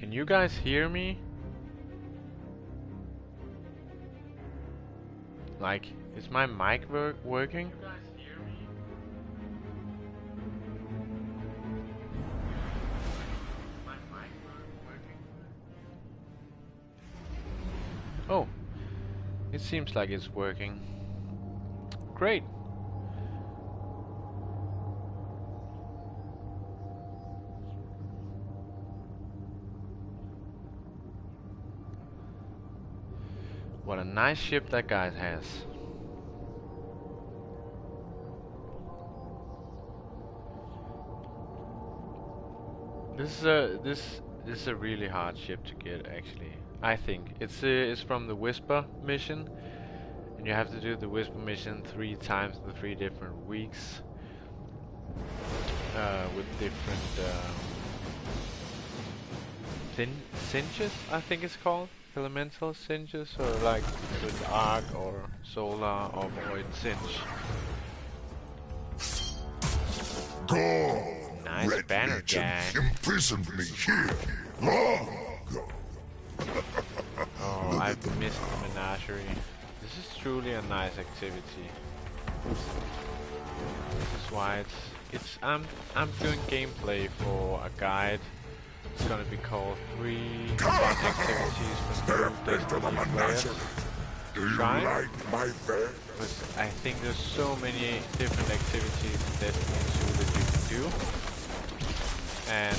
Can you guys hear me? Like, is my mic working? You guys hear me? My mic working? Oh, it seems like it's working. Great. What a nice ship that guy has. This is a really hard ship to get, actually. I think it's from the Whisper mission, and you have to do the Whisper mission 3 times in 3 different weeks, with different cinches, I think it's called. Elemental cinches, or like with arc or solar or void cinch. Nice banner guy. Imprisoned me here long ago. Oh, I've missed the menagerie. This is truly a nice activity. This is why I'm doing gameplay for a guide. It's gonna be called 3 fun activities for new Destiny players. Do you Try. like my bed? But I think there's so many different activities in Destiny 2 that you can do. And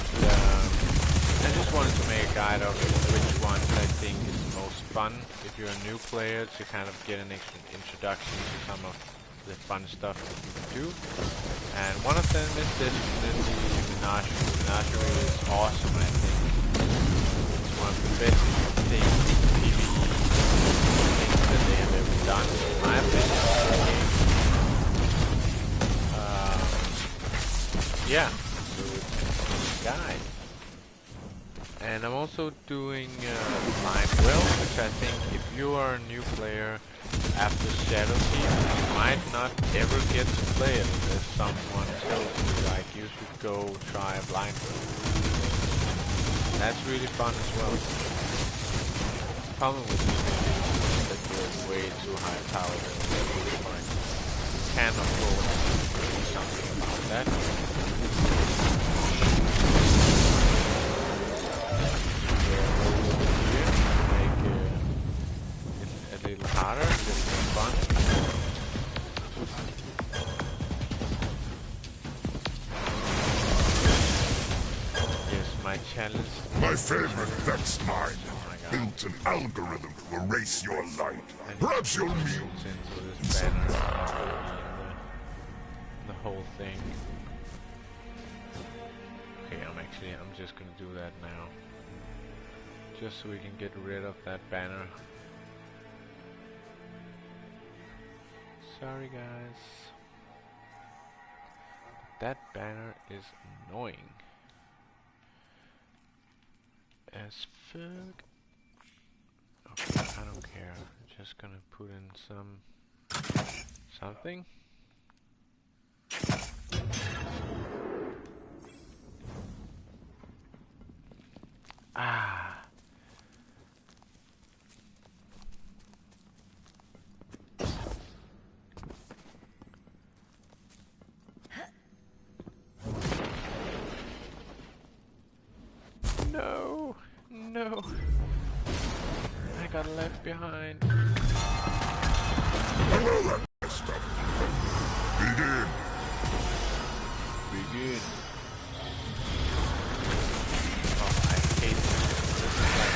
I just wanted to make a guide of which ones I think is the most fun if you're a new player, to kind of get an introduction to some of the fun stuff that you can do. And one of them is the menagerie. The menagerie is awesome, I think. It's one of the best things PvE things that they have ever done, in my opinion. Yeah, so it's a guide. And I'm also doing Blind Well, which I think if you are a new player after Shadowkeep, you might not ever get to play it unless someone tells you, like, you should go try Blind Well. That's really fun as well. The problem with this is that you're way too high powered at this point. Can of course do something about that. A little harder, a little more fun. Yes, my challenge. My favorite, that's mine. Oh Built an algorithm to erase your light. Perhaps you'll meet into this banner, the whole thing. Okay, I'm just gonna do that now. Just so we can get rid of that banner. Sorry guys. That banner is annoying as fuck. Okay, I don't care. I'm just gonna put in something. Ah. No, no. I got left behind. Begin. Begin. Oh, I hate this. This is like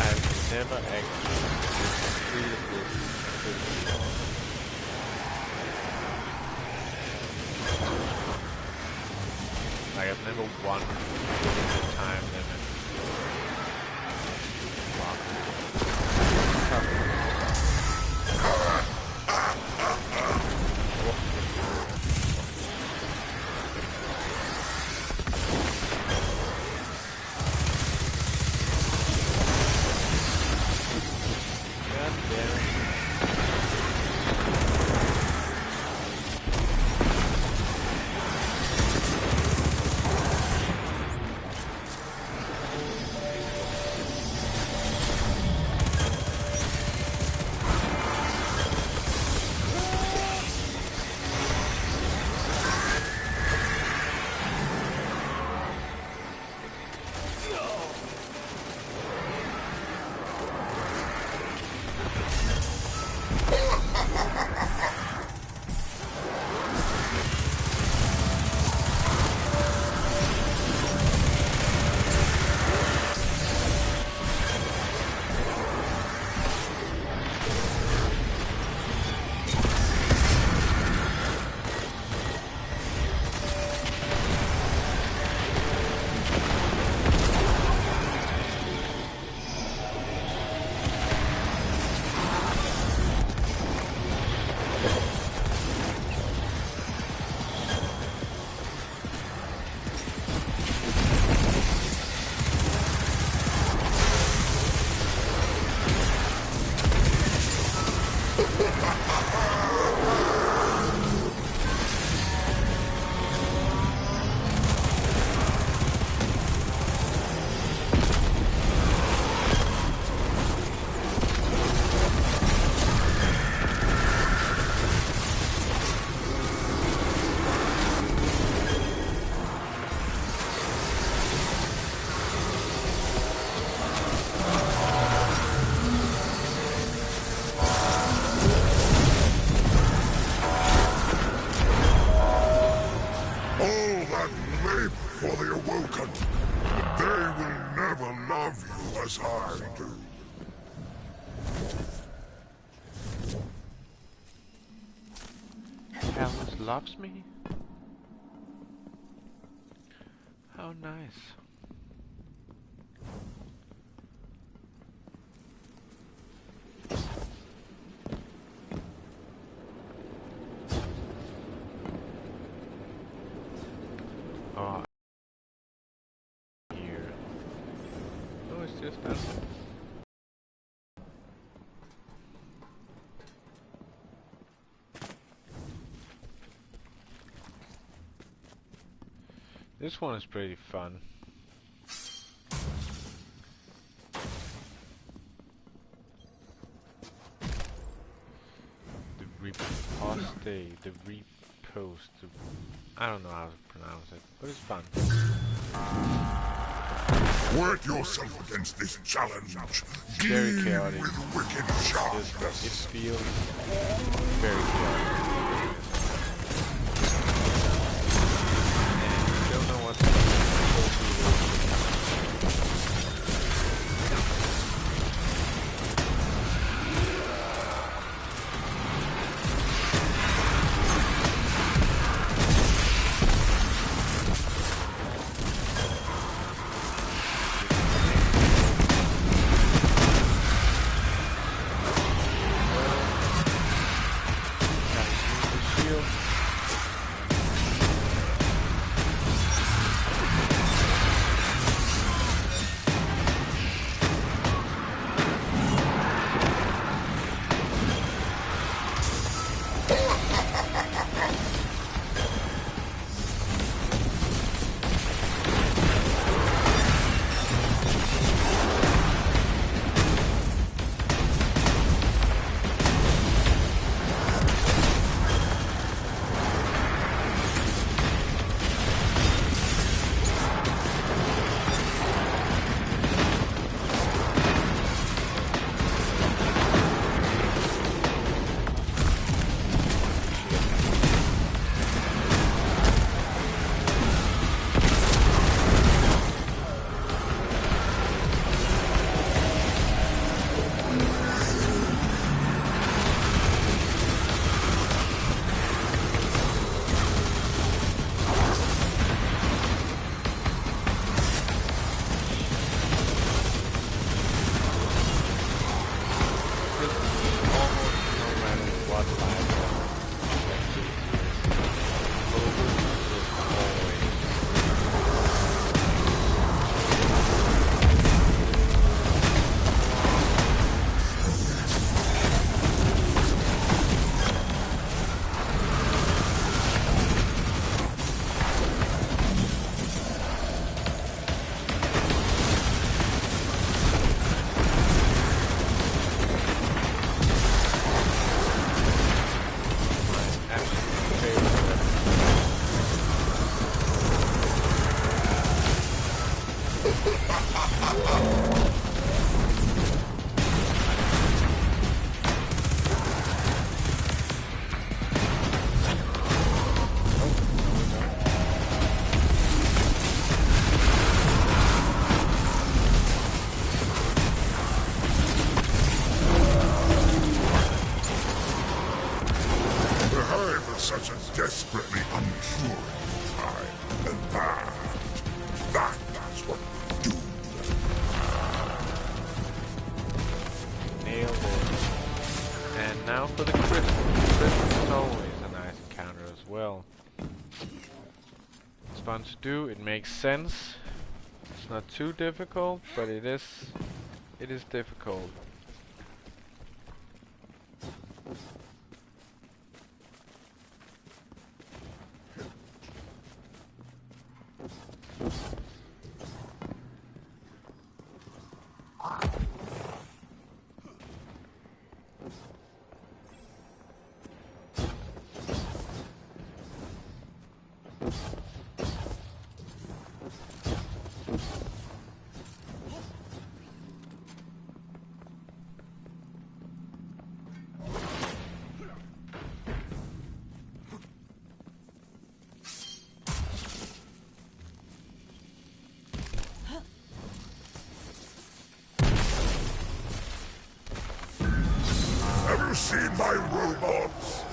I've never actually completed this. Like, I've never won the time limit. as I do. Alice loves me? How nice. Oh, here. Oh, it's just that. This one is pretty fun. The reposte, the repost, I don't know how to pronounce it, but it's fun. Work yourself against this challenge. Very Deal chaotic. with wicked It sharpness. feels very chaotic. And you don't know what to do. Such a desperately untruthful time. And that's what we do. Nailed it. And now for the crystal. Crystal is always a nice encounter as well. It's fun to do, it makes sense. It's not too difficult, but it is difficult.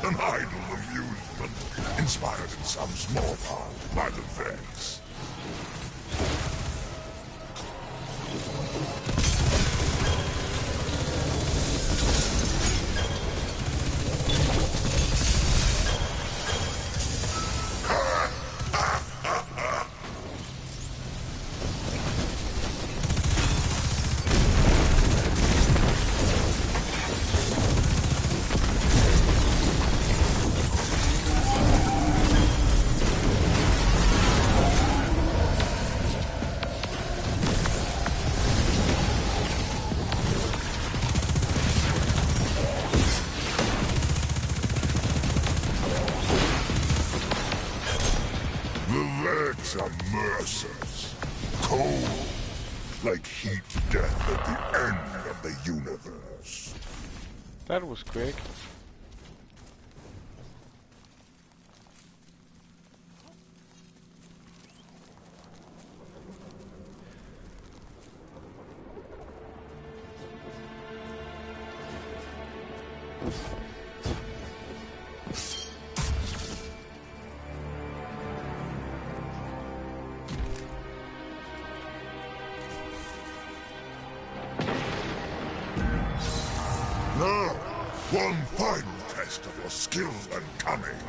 An idle amusement, inspired in some small part by the Vex. Are mercers, cold, like heat death at the end of the universe. That was quick. Now, one final test of your skill and cunning.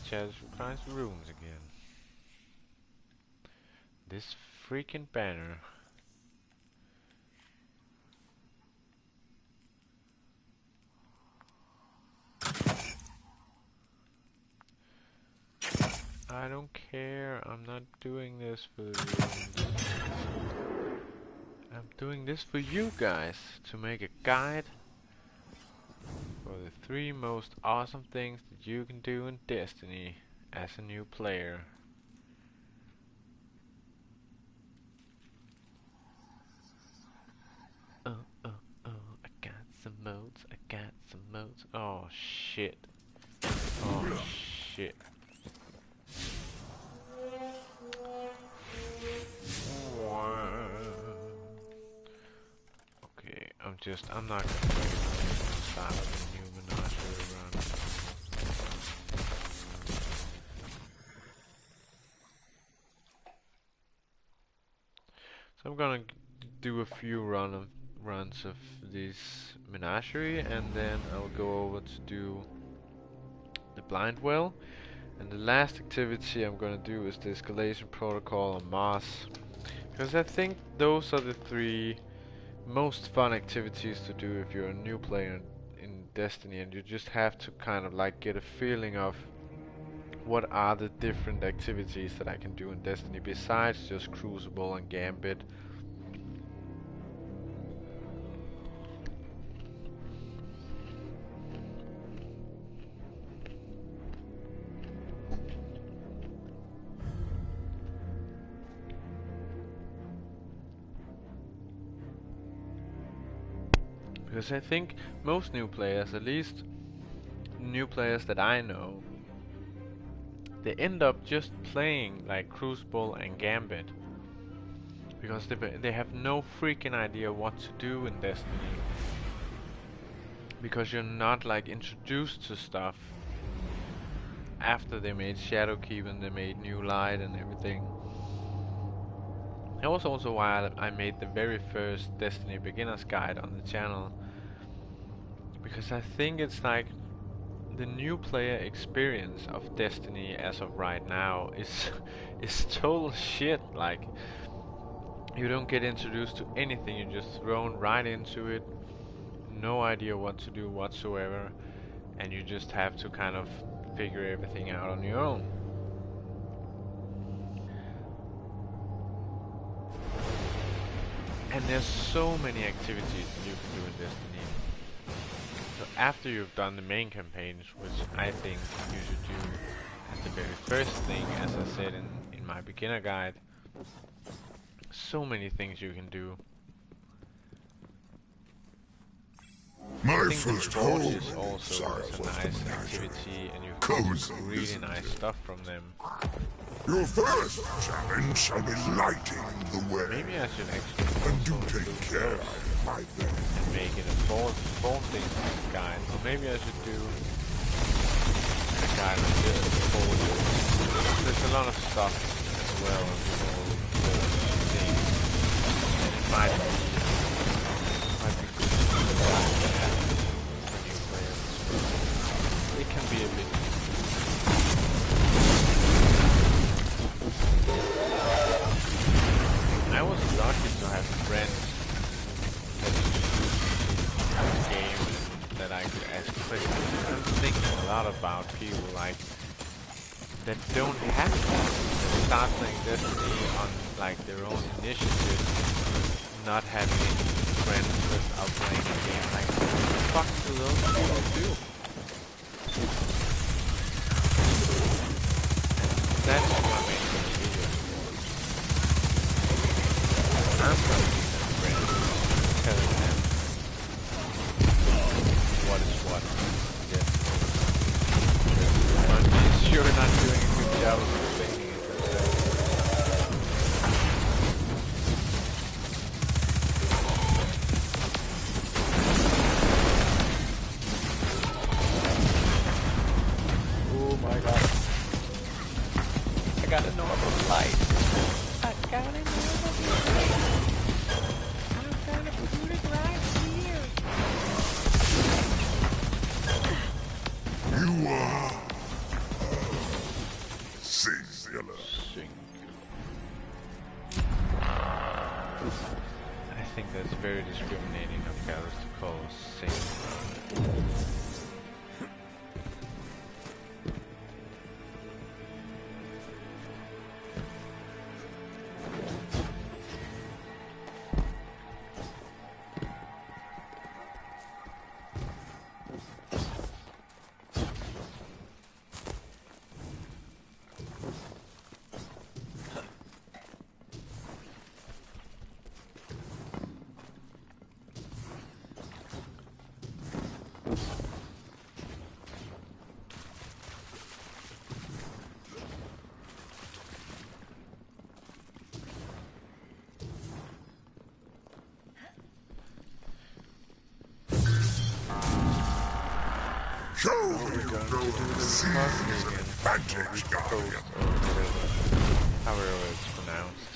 Chaz finds rooms again. This freaking banner. I don't care. I'm not doing this for the rooms. I'm doing this for you guys to make a guide for the 3 most awesome things that you can do in Destiny as a new player. Oh, oh, oh, I got some modes, I got some modes. Oh shit. Oh shit. Okay, I'm not gonna play the style of the new menagerie run. So I'm gonna do a few runs of this menagerie, and then I'll go over to do the blind well. And the last activity I'm gonna do is the escalation protocol on Mars, because I think those are the three most fun activities to do if you're a new player in Destiny, and you just have to kind of like get a feeling of what are the different activities that I can do in Destiny besides just Crucible and Gambit. Because I think most new players, at least new players that I know, they end up just playing like Crucible and Gambit because they have no freaking idea what to do in Destiny, because you're not like introduced to stuff after they made Shadowkeep and they made New Light and everything. That was also why I made the very first Destiny beginner's guide on the channel, because I think it's like the new player experience of Destiny as of right now is total shit. Like, you don't get introduced to anything, you're just thrown right into it, no idea what to do whatsoever, and you just have to kind of figure everything out on your own. And there's so many activities you can do in Destiny. So after you've done the main campaigns, which I think you should do as the very first thing, as I said in my beginner guide, so many things you can do. I think the Forge is also a nice activity, and you can do some really nice stuff from them. Your first challenge shall be lighting the way. Maybe I should actually And do take care of my then. and make it a fourth thing guide. Or maybe I should do a guide on the Forge. There's a lot of stuff as well on the Forge things, and it might be good to add for new players. It can be a bit. I was lucky to have friends that introduced me to the game and that I could ask questions. I'm thinking a lot about people like that don't have that start playing Destiny on like their own initiative, not having any friends without playing the game. Like, what the fuck do those people do? That's what makes me video. I'm gonna be that friend, telling them what is what. Yes. One means you're not doing a good job of explaining it. Oh my god. I got a normal light. I got a normal light. I'm gonna put it right here. You are singular. I think that's very discriminating of Garrus to call us singular. Show me you know the seas advantage, Guardian. However it's pronounced.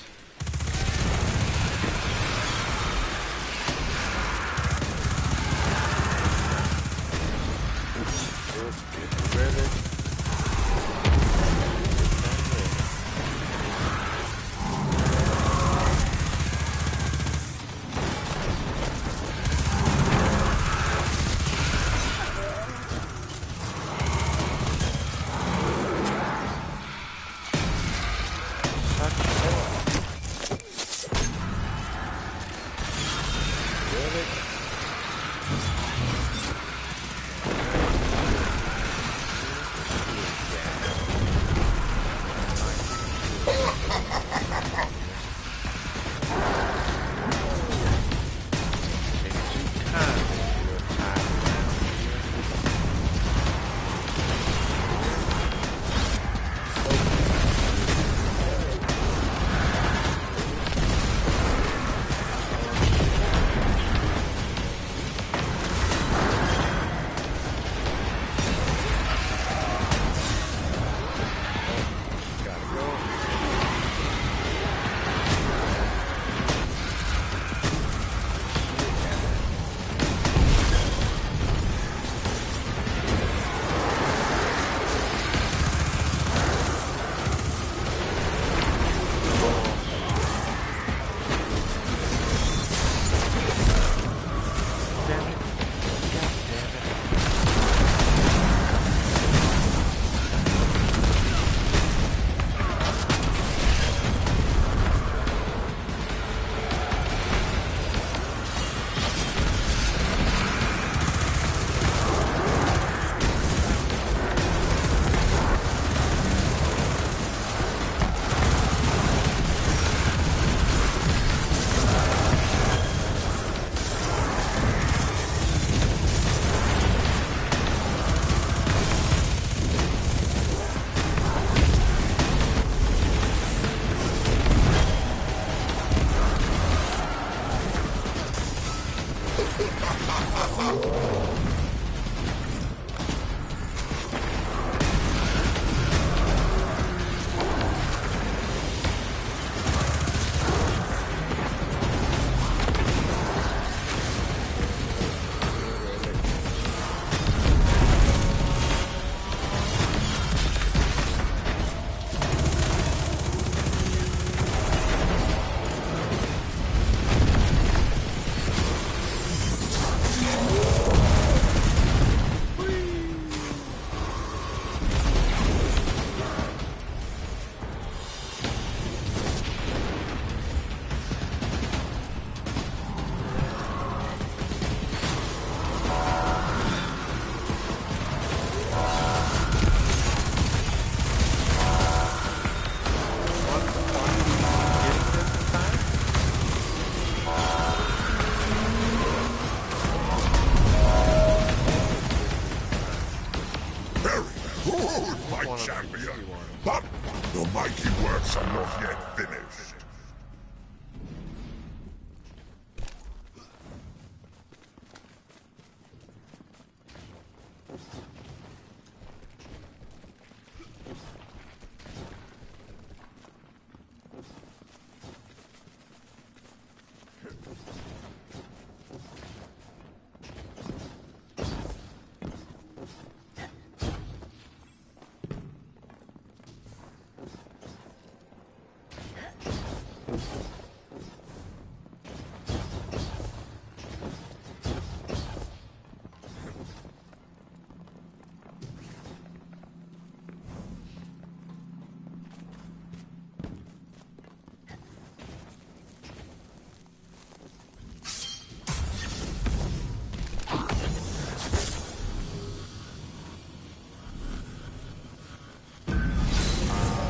But the mighty works are not yet finished.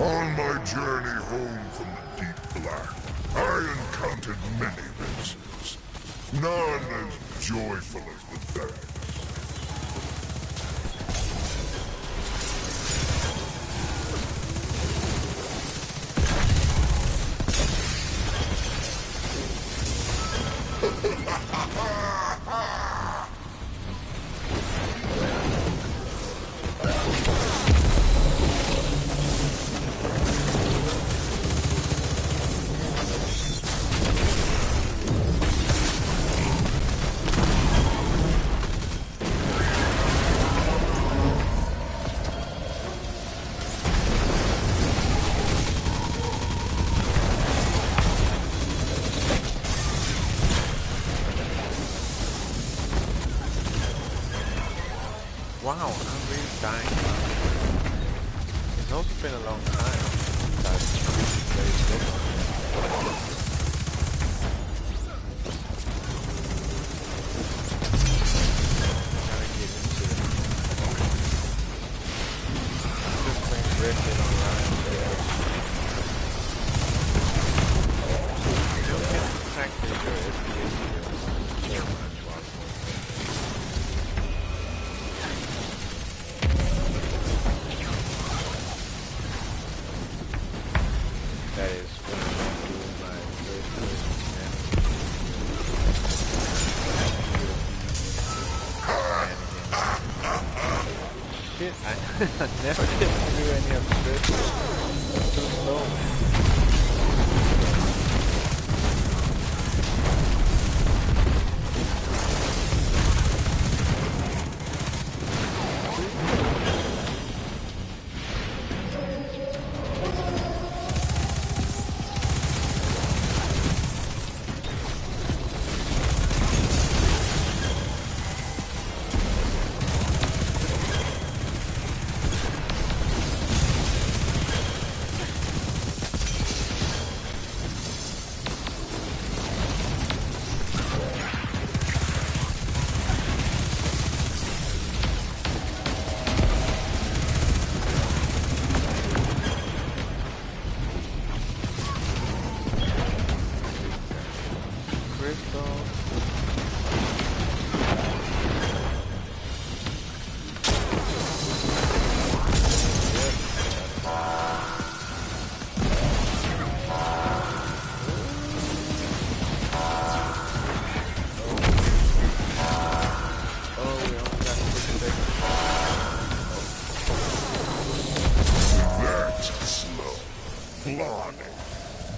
On my journey home from the deep black, I encountered many races. None as joyful as the third. Wow, I'm really dying. It's also been a long time since I've really played this one. Gotta get into it. Just playing Drifted online. You don't get to practice your FPS skills so much while that is when I'm doing my first person shit, I never get to do any of the tricks. It's too slow, man.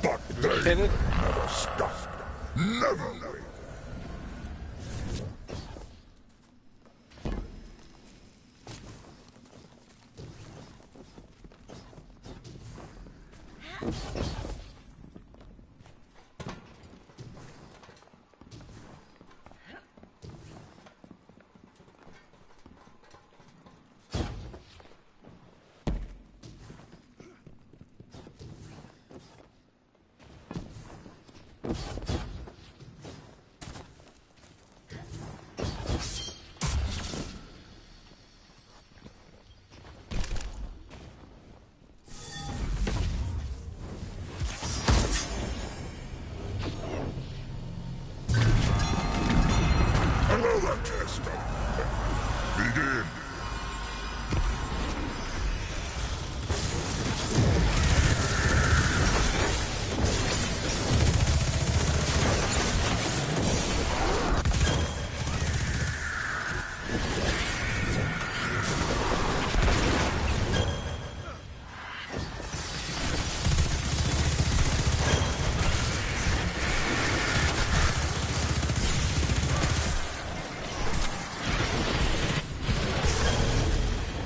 But they never stopped. Never will. Another test. Begin.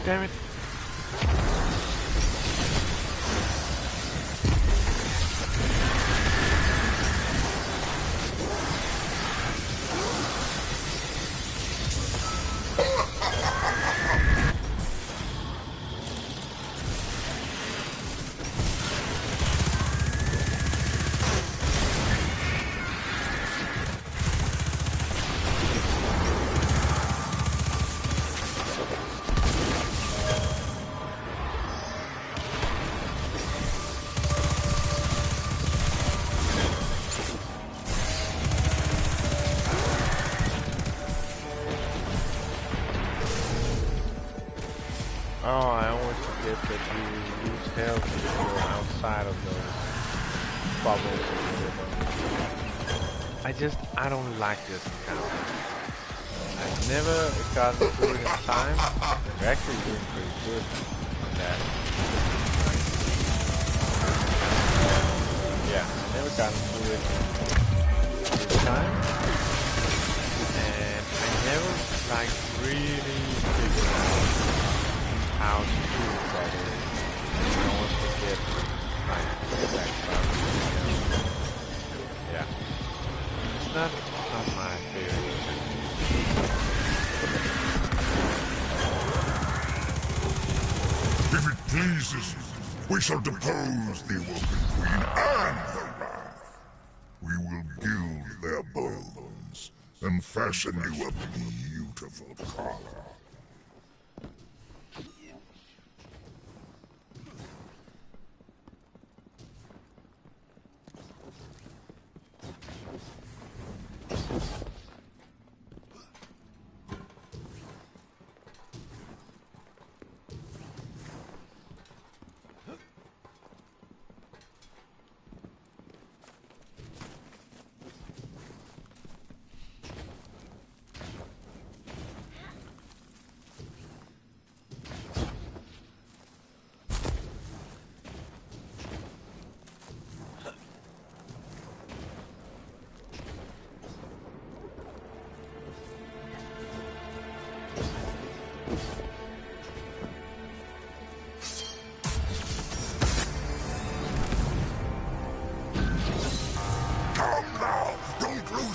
Damn it. Oh, I always forget that you lose health if you're outside of those bubbles or whatever. I don't like this encounter. I've never gotten through it in time. I'm actually doing pretty good on that. Yeah, I've never gotten through it in time. And I never, like, really figured out how to do it properly. I always forget, like, that stuff. Yeah. It's not my favorite. If it pleases you, we shall depose the Awoken Queen and her wrath. We will gild their bones and fashion you a beautiful collar.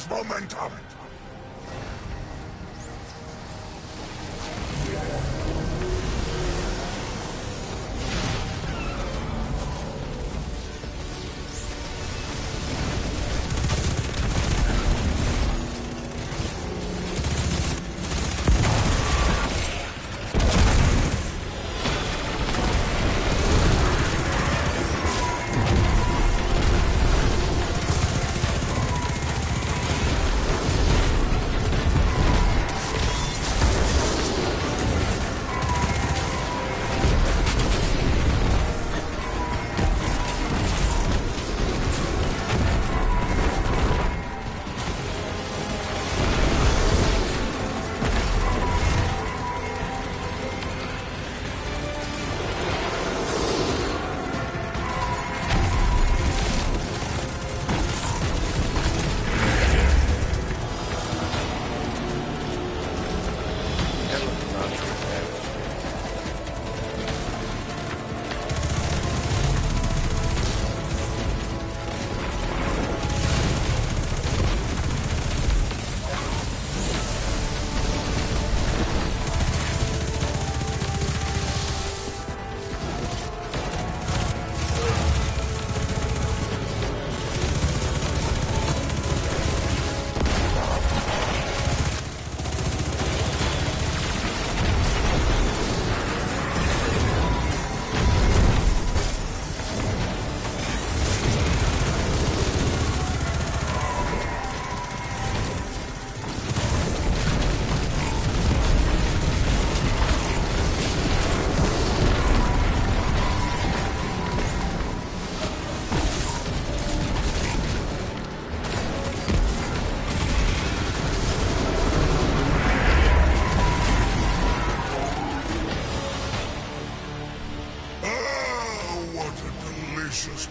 Momentum!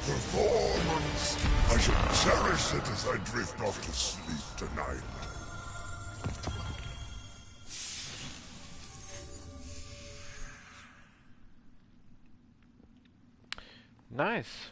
Performance. I shall cherish it as I drift off to sleep tonight. Nice.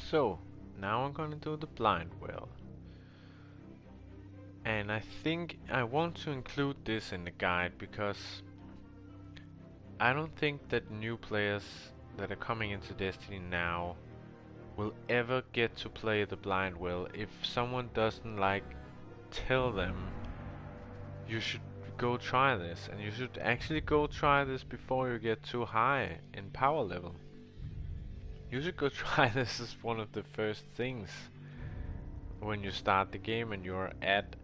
So, now I'm gonna do the blind well. And I think I want to include this in the guide because I don't think that new players that are coming into Destiny now will ever get to play the blind well if someone doesn't tell them you should go try this, and you should actually go try this before you get too high in power level. You should go try this as one of the first things when you start the game and you're at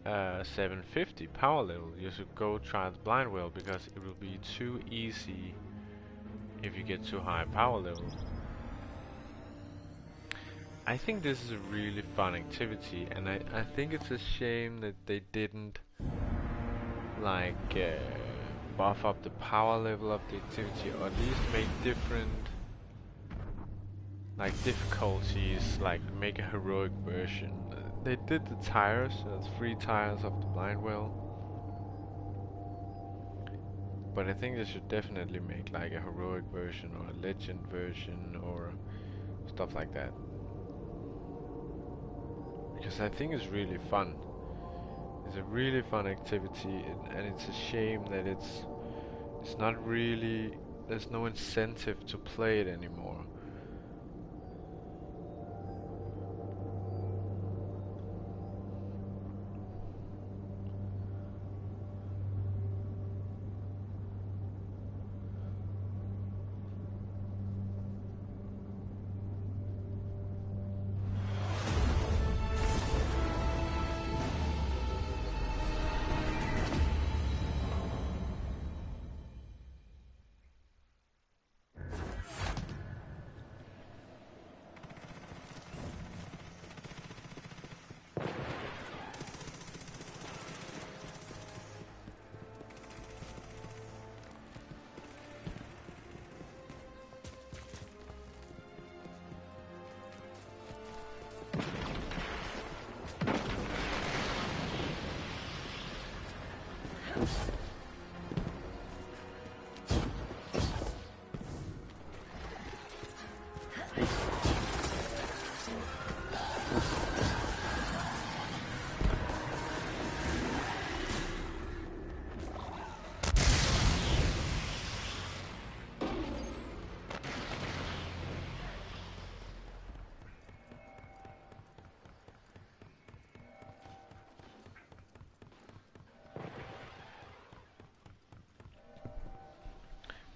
750 power level. You should go try the blind well because it will be too easy if you get too high power level. I think this is a really fun activity, and I think it's a shame that they didn't buff up the power level of the activity, or at least make different difficulties, make a heroic version. They did the tires, that's 3 tires of the blind well, but I think they should definitely make a heroic version or a legend version or stuff like that, because I think it's really fun. It's a really fun activity, and it's a shame that it's not really, there's no incentive to play it anymore.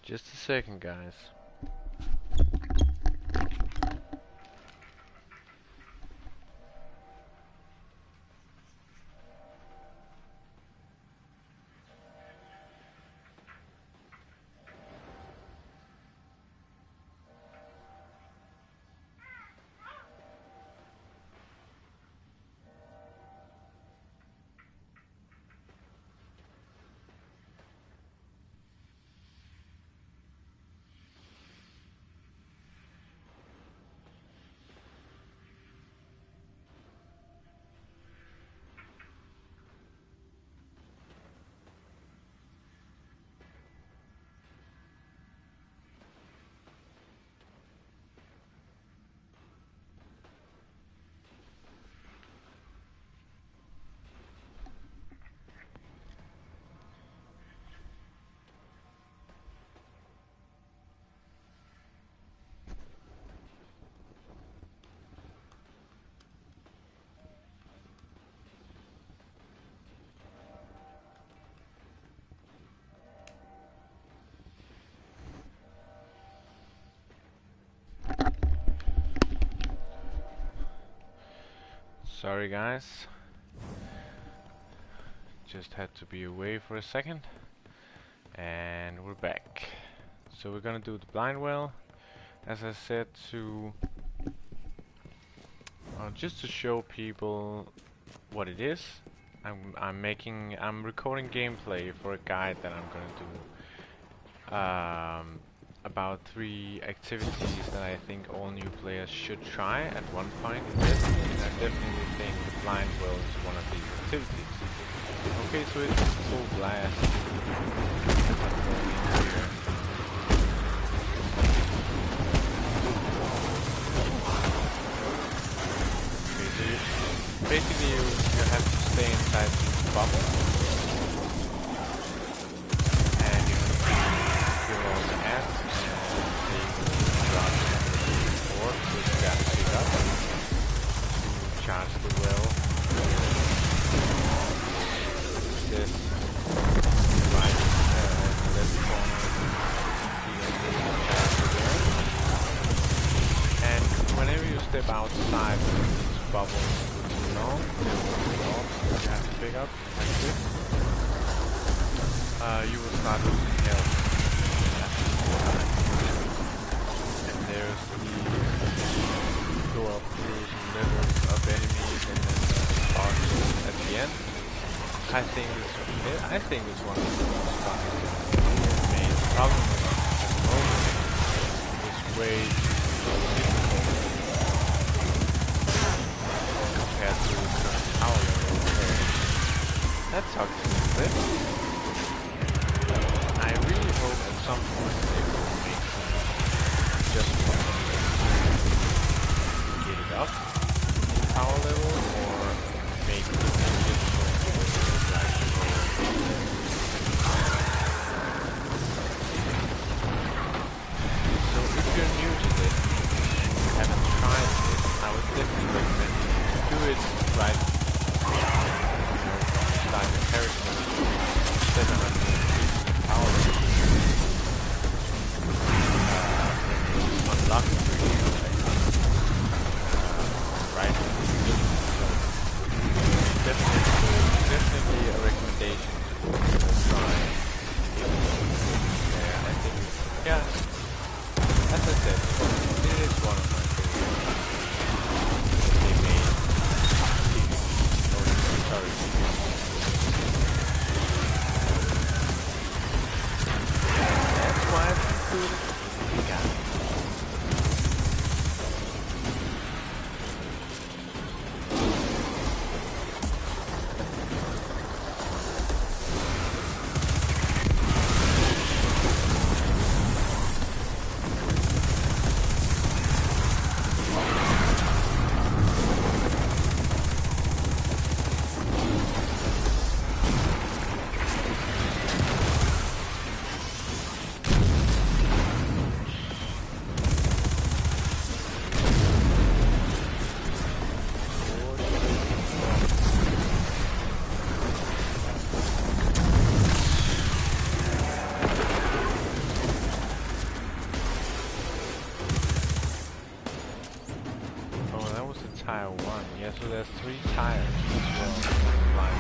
Just a second, guys. Sorry guys, just had to be away for a second, and we're back. So we're gonna do the blind well, as I said, to just to show people what it is. I'm recording gameplay for a guide that I'm gonna do about 3 activities that I think all new players should try at one point in Destiny, and I definitely think the blind well is one of these activities. Okay, so it's full blast. Okay, so basically you have to stay inside these bubbles, and you can kill all the ants, and they will drop orbs which you got to pick up to charge the well. This right left corner, and whenever you step outside of these bubbles too long, they will go off. You have to pick up like this. You will start losing health. And there's the go up through some levels of enemies and then boss at the end. I think it's one of the most fun. The main problem at the moment is way too difficult compared to the current power level. That sucks a little bit. I really hope at some point they will make some adjustments to get it up in power level, or make it difficult. So if you're new to this and you haven't tried this, I would definitely recommend you to do it right, start your character, 750 power, unlock it for you, right? So definitely a recommendation to try. Yeah, I think, yeah, as I said, it is one of my favorites. They made sorry. That's why I've included the guy. Tire 1, yeah, so there's 3 tires as well.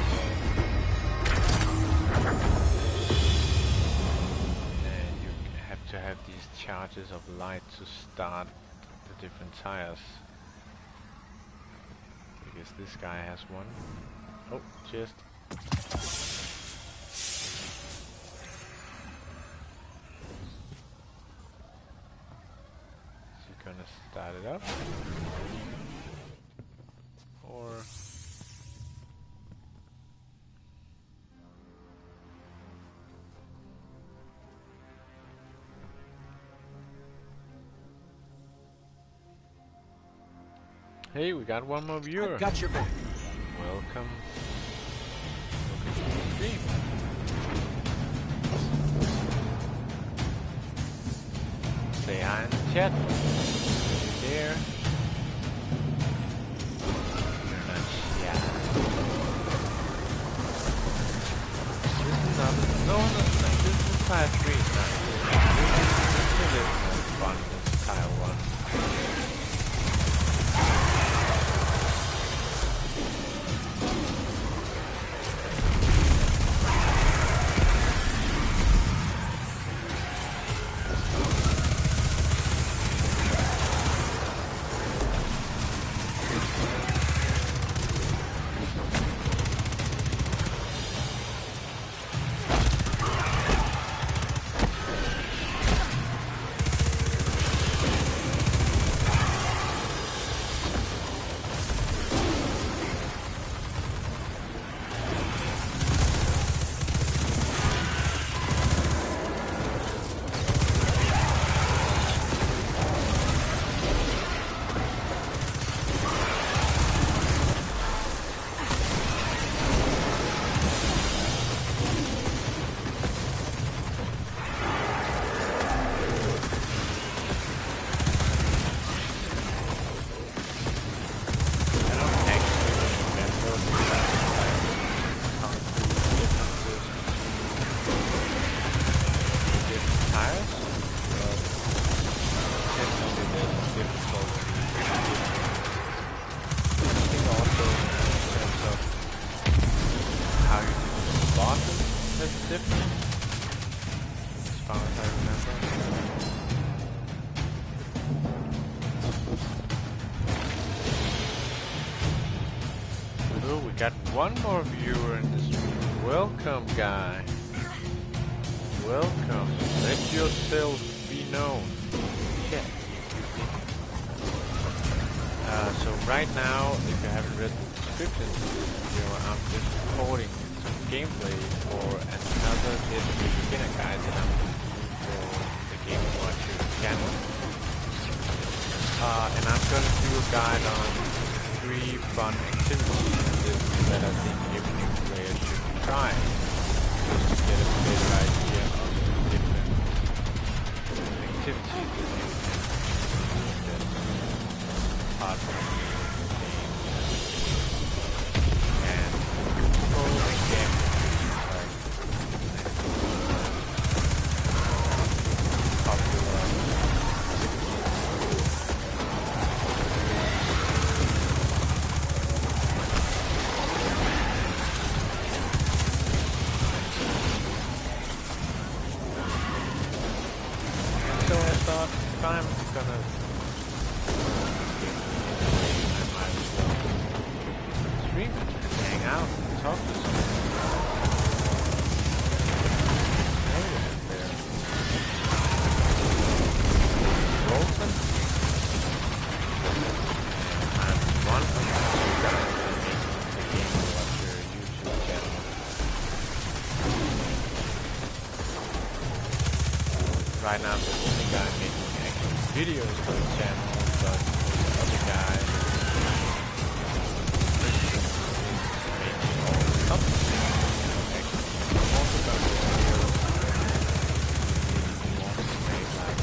And you have to have these charges of light to start the different tires. Because this guy has one. Oh, just. So you're gonna start it up. Or hey, we got one more viewer. I've got your back. Welcome. Welcome to the stream. Say hi in the chat. There. No, this is tire 3 now. This is more fun than tire 1. it's different. As far as I remember. Oh, we got one more viewer in the stream. Welcome, guy. Welcome. Let yourself be known. Yeah. So right now, if you haven't read the description to this video, I'm just recording some gameplay for another beginner guide that I'm doing for the Gamingwatcher channel. And I'm gonna do a guide on 3 fun activities that I think every new player should try, just to get a better idea of the different activities that you can do apart from the game. And control and gambling like popular. So I thought if I'm gonna I might as well stream it and hang out and talk to someone. There. Rolton. I'm one of the two guys that make the Gamingwatcher YouTube channel. Right now I'm the only guy making actual videos for the channel, but the other guy Christian is making all the content. Actually, I'm also gonna do videos he wants to make like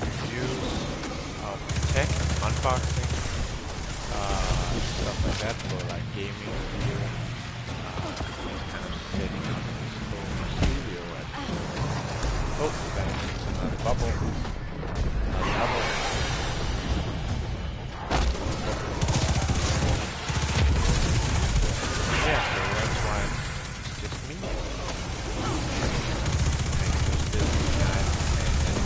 reviews of tech, unboxing, stuff like that for like gaming review, just kind of setting up his whole studio at oh, we got another bubble. Another bubble. Yeah, so that's why it's just me. Making those business guys and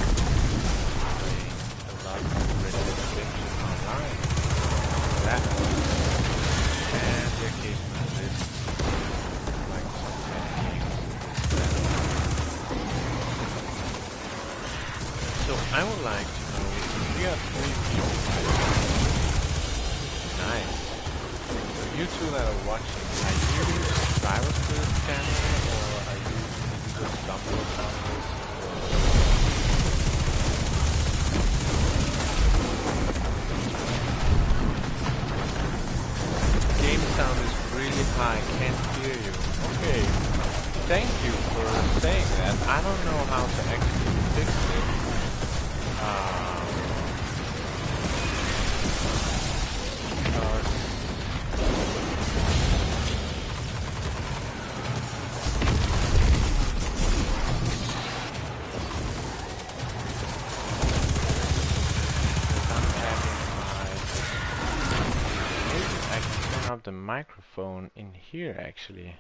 playing a lot of Red Dead Redemption online. That and the occasional list like some 10 games. So I would like to know if you have 3 people. Nice. So you two that are watching, are you subscribers to this channel or are you just stumble upon this? Game sound is really high, can't hear you. Okay. Thank you for saying that. I don't know how to actually fix it. The microphone in here actually.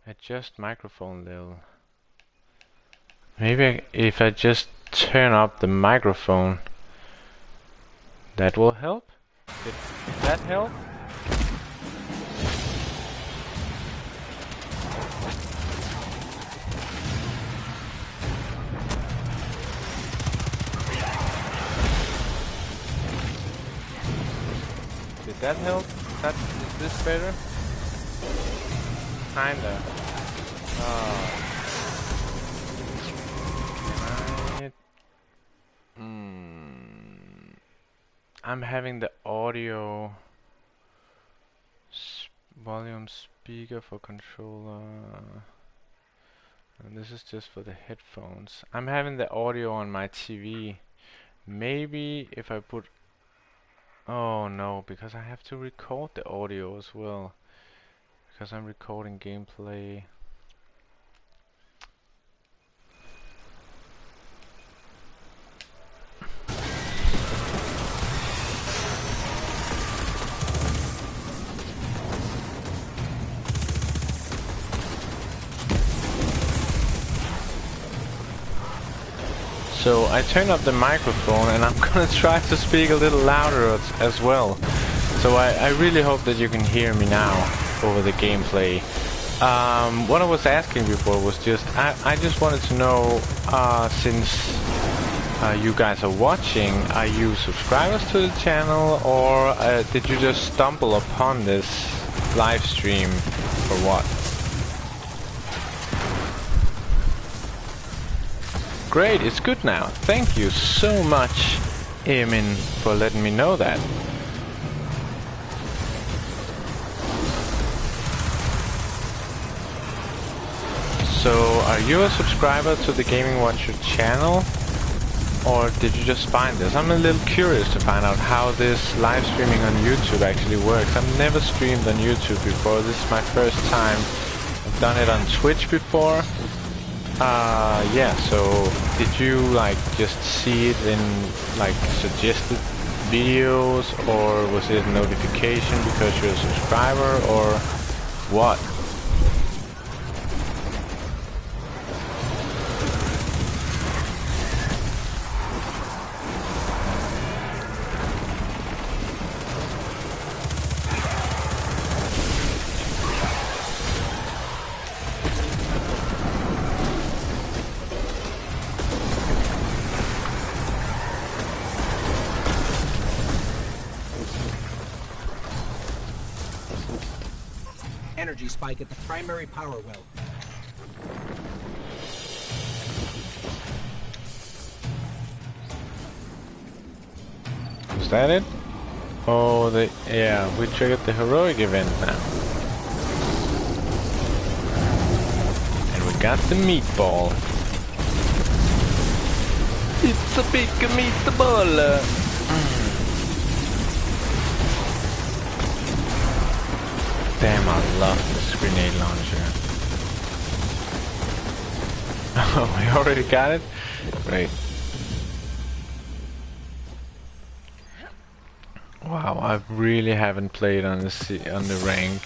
Adjust microphone level. Maybe if I just turn up the microphone, that will help. Did that help? Did that help? Is this better? Kinda. I'm having the audio volume speaker for controller. And this is just for the headphones. I'm having the audio on my TV. Maybe if I put... Oh no, because I have to record the audio as well. Because I'm recording gameplay. So I turned up the microphone and I'm gonna try to speak a little louder as well. So I really hope that you can hear me now over the gameplay. What I was asking before was just, I just wanted to know, since you guys are watching, are you subscribers to the channel, or did you just stumble upon this live stream or what? Great, it's good now. Thank you so much, Emin, for letting me know that. So, are you a subscriber to the Gamingwatcher channel? Or did you just find this? I'm a little curious to find out how this live streaming on YouTube actually works. I've never streamed on YouTube before. This is my first time. I've done it on Twitch before. Yeah, so did you like just see it in like suggested videos, or was it a notification because you're a subscriber, or what? Energy spike at the primary power well. Was that it? Oh, yeah, we triggered the heroic event now. And we got the meatball. It's a big meatball. Damn, I love this grenade launcher. Oh, we already got it? Great. Wow, I really haven't played on the rank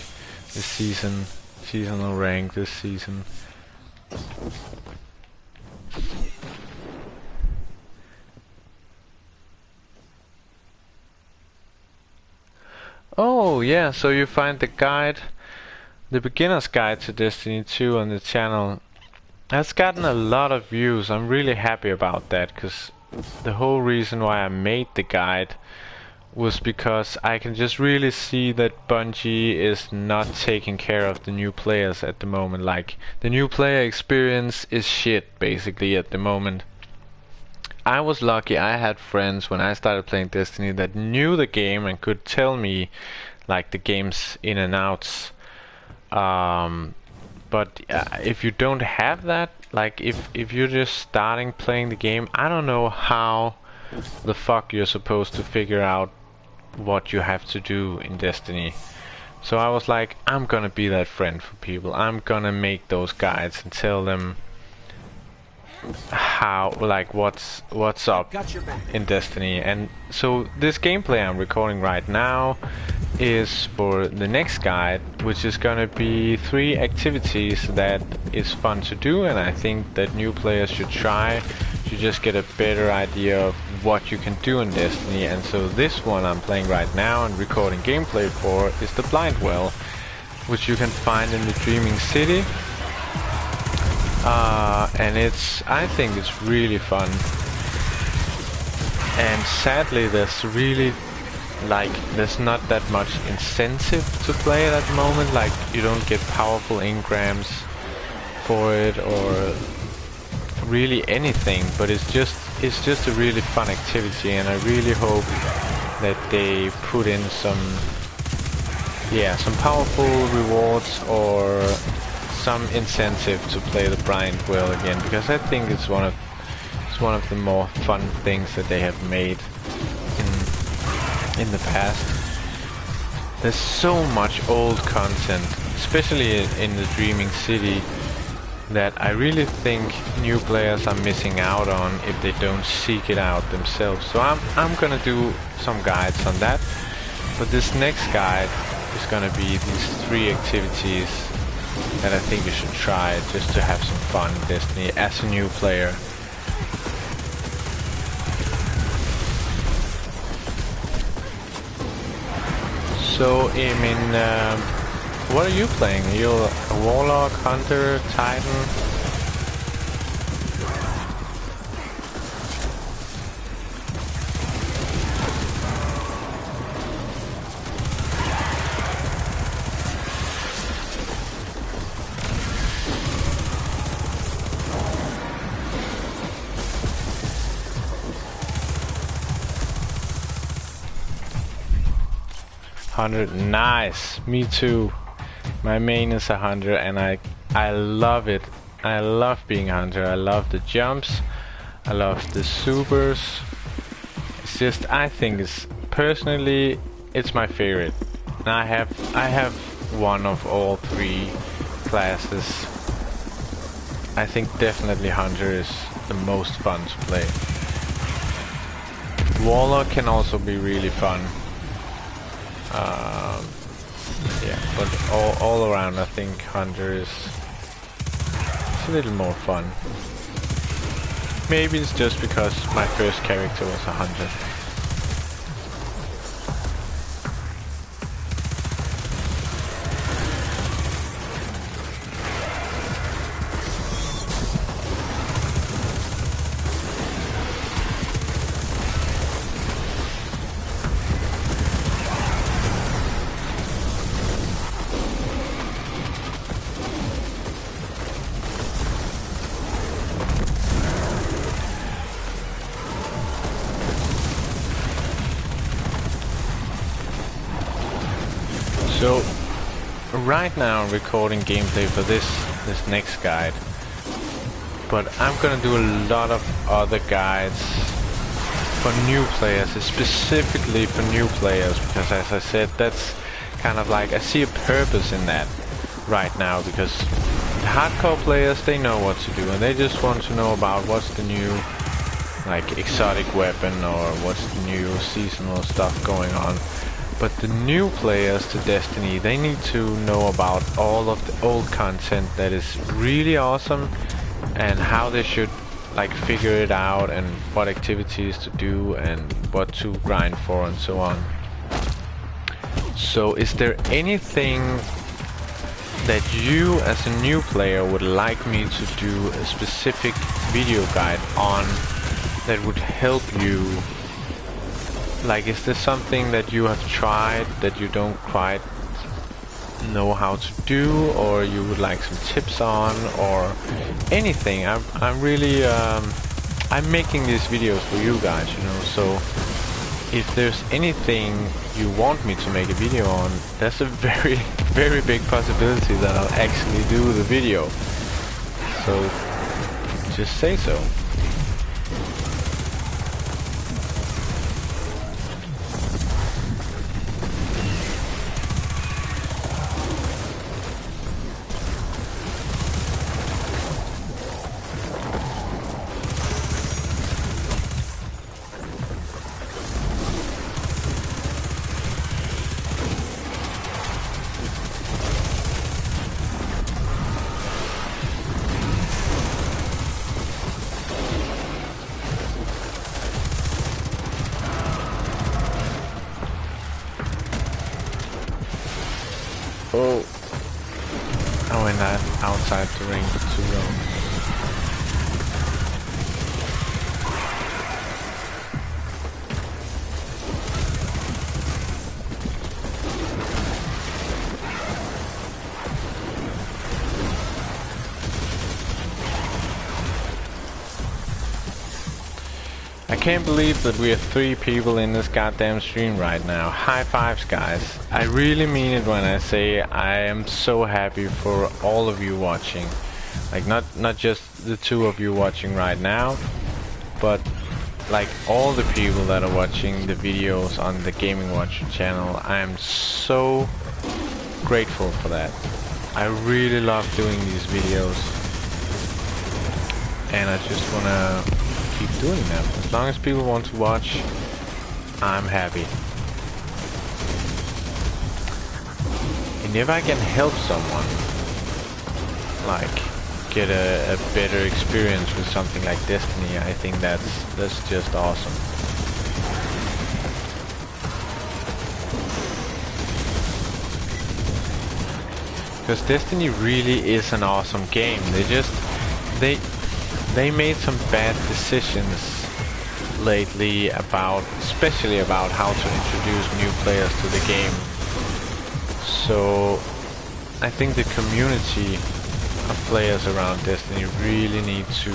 this season, seasonal rank this season. Oh yeah, so you find the guide, the beginner's guide to Destiny 2 on the channel. That's gotten a lot of views. I'm really happy about that, because the whole reason why I made the guide was because I can just really see that Bungie is not taking care of the new players at the moment. Like, the new player experience is shit basically at the moment. I was lucky, I had friends when I started playing Destiny that knew the game and could tell me like the game's in and outs. But if you don't have that, like if you're just starting playing the game, I don't know how the fuck you're supposed to figure out what you have to do in Destiny. So I was like, I'm gonna be that friend for people. I'm gonna make those guides and tell them how, like, what's up in Destiny. And so this gameplay I'm recording right now is for the next guide, which is gonna be 3 activities that is fun to do, and I think that new players should try to just get a better idea of what you can do in Destiny. And so this one I'm playing right now and recording gameplay for is the Blind Well, which you can find in the Dreaming City. And I think it's really fun. And sadly there's not that much incentive to play it at the moment. Like, you don't get powerful engrams for it or really anything, but it's just a really fun activity, and I really hope that they put in some powerful rewards or some incentive to play the Blind Well again, because I think it's one of the more fun things that they have made in the past. There's so much old content, especially in the Dreaming City, that I really think new players are missing out on if they don't seek it out themselves. So I'm gonna do some guides on that, but this next guide is gonna be these 3 activities that I think you should try just to have some fun in Destiny as a new player. So, I mean, what are you playing? Are you a warlock, hunter, titan? 100, nice. Me too. My main is 100 and I love it. I love being a hunter. I love the jumps. I love the supers. It's just, I think it's personally it's my favorite. And I have one of all three classes. I think definitely hunter is the most fun to play. Warlock can also be really fun. Yeah, but all around I think hunter is a little more fun. Maybe it's just because my first character was a hunter. So right now I'm recording gameplay for this next guide, but I'm gonna do a lot of other guides for new players, specifically for new players, because as I said, that's kind of like I see a purpose in that right now, because the hardcore players, they know what to do and they just want to know about what's the new like exotic weapon or what's the new seasonal stuff going on. But the new players to Destiny, they need to know about all of the old content that is really awesome and how they should like figure it out and what activities to do and what to grind for and so on. So is there anything that you as a new player would like me to do a specific video guide on that would help you? Like, is there something that you have tried that you don't quite know how to do, or you would like some tips on, or anything? I'm really I'm making these videos for you guys, you know. So if there's anything you want me to make a video on, there's a very big possibility that I'll actually do the video. So just say so. Oh, I went outside the ring too long. I can't believe that we are 3 people in this goddamn stream right now. High fives, guys. I really mean it when I say I am so happy for all of you watching. Like, not just the 2 of you watching right now, but like all the people that are watching the videos on the Gamingwatcher channel. I am so grateful for that. I really love doing these videos, and I just wanna keep doing them. As long as people want to watch, I'm happy. And if I can help someone, like get a better experience with something like Destiny, I think that's just awesome. because Destiny really is an awesome game. They made some bad decisions lately about, especially about how to introduce new players to the game. So I think the community of players around Destiny really need to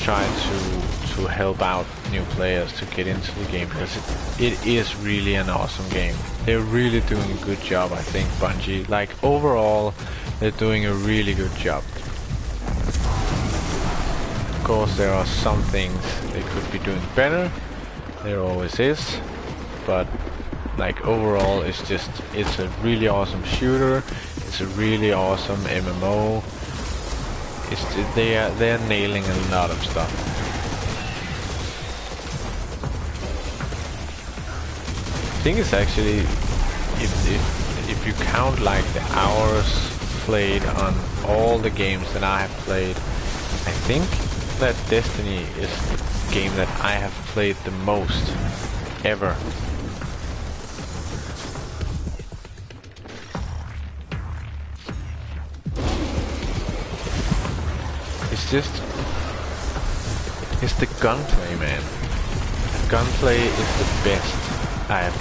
try to help out new players to get into the game, because it is really an awesome game. They're really doing a good job, I think, Bungie. Like, overall, they're doing a really good job. Of course, there are some things they could be doing better. There always is. But, like, overall, it's a really awesome shooter. It's a really awesome MMO. They're nailing a lot of stuff. I think it's actually, if you count like the hours played on all the games that I have played, I think that Destiny is the game that I have played the most ever. It's the gunplay, man. The gunplay is the best I've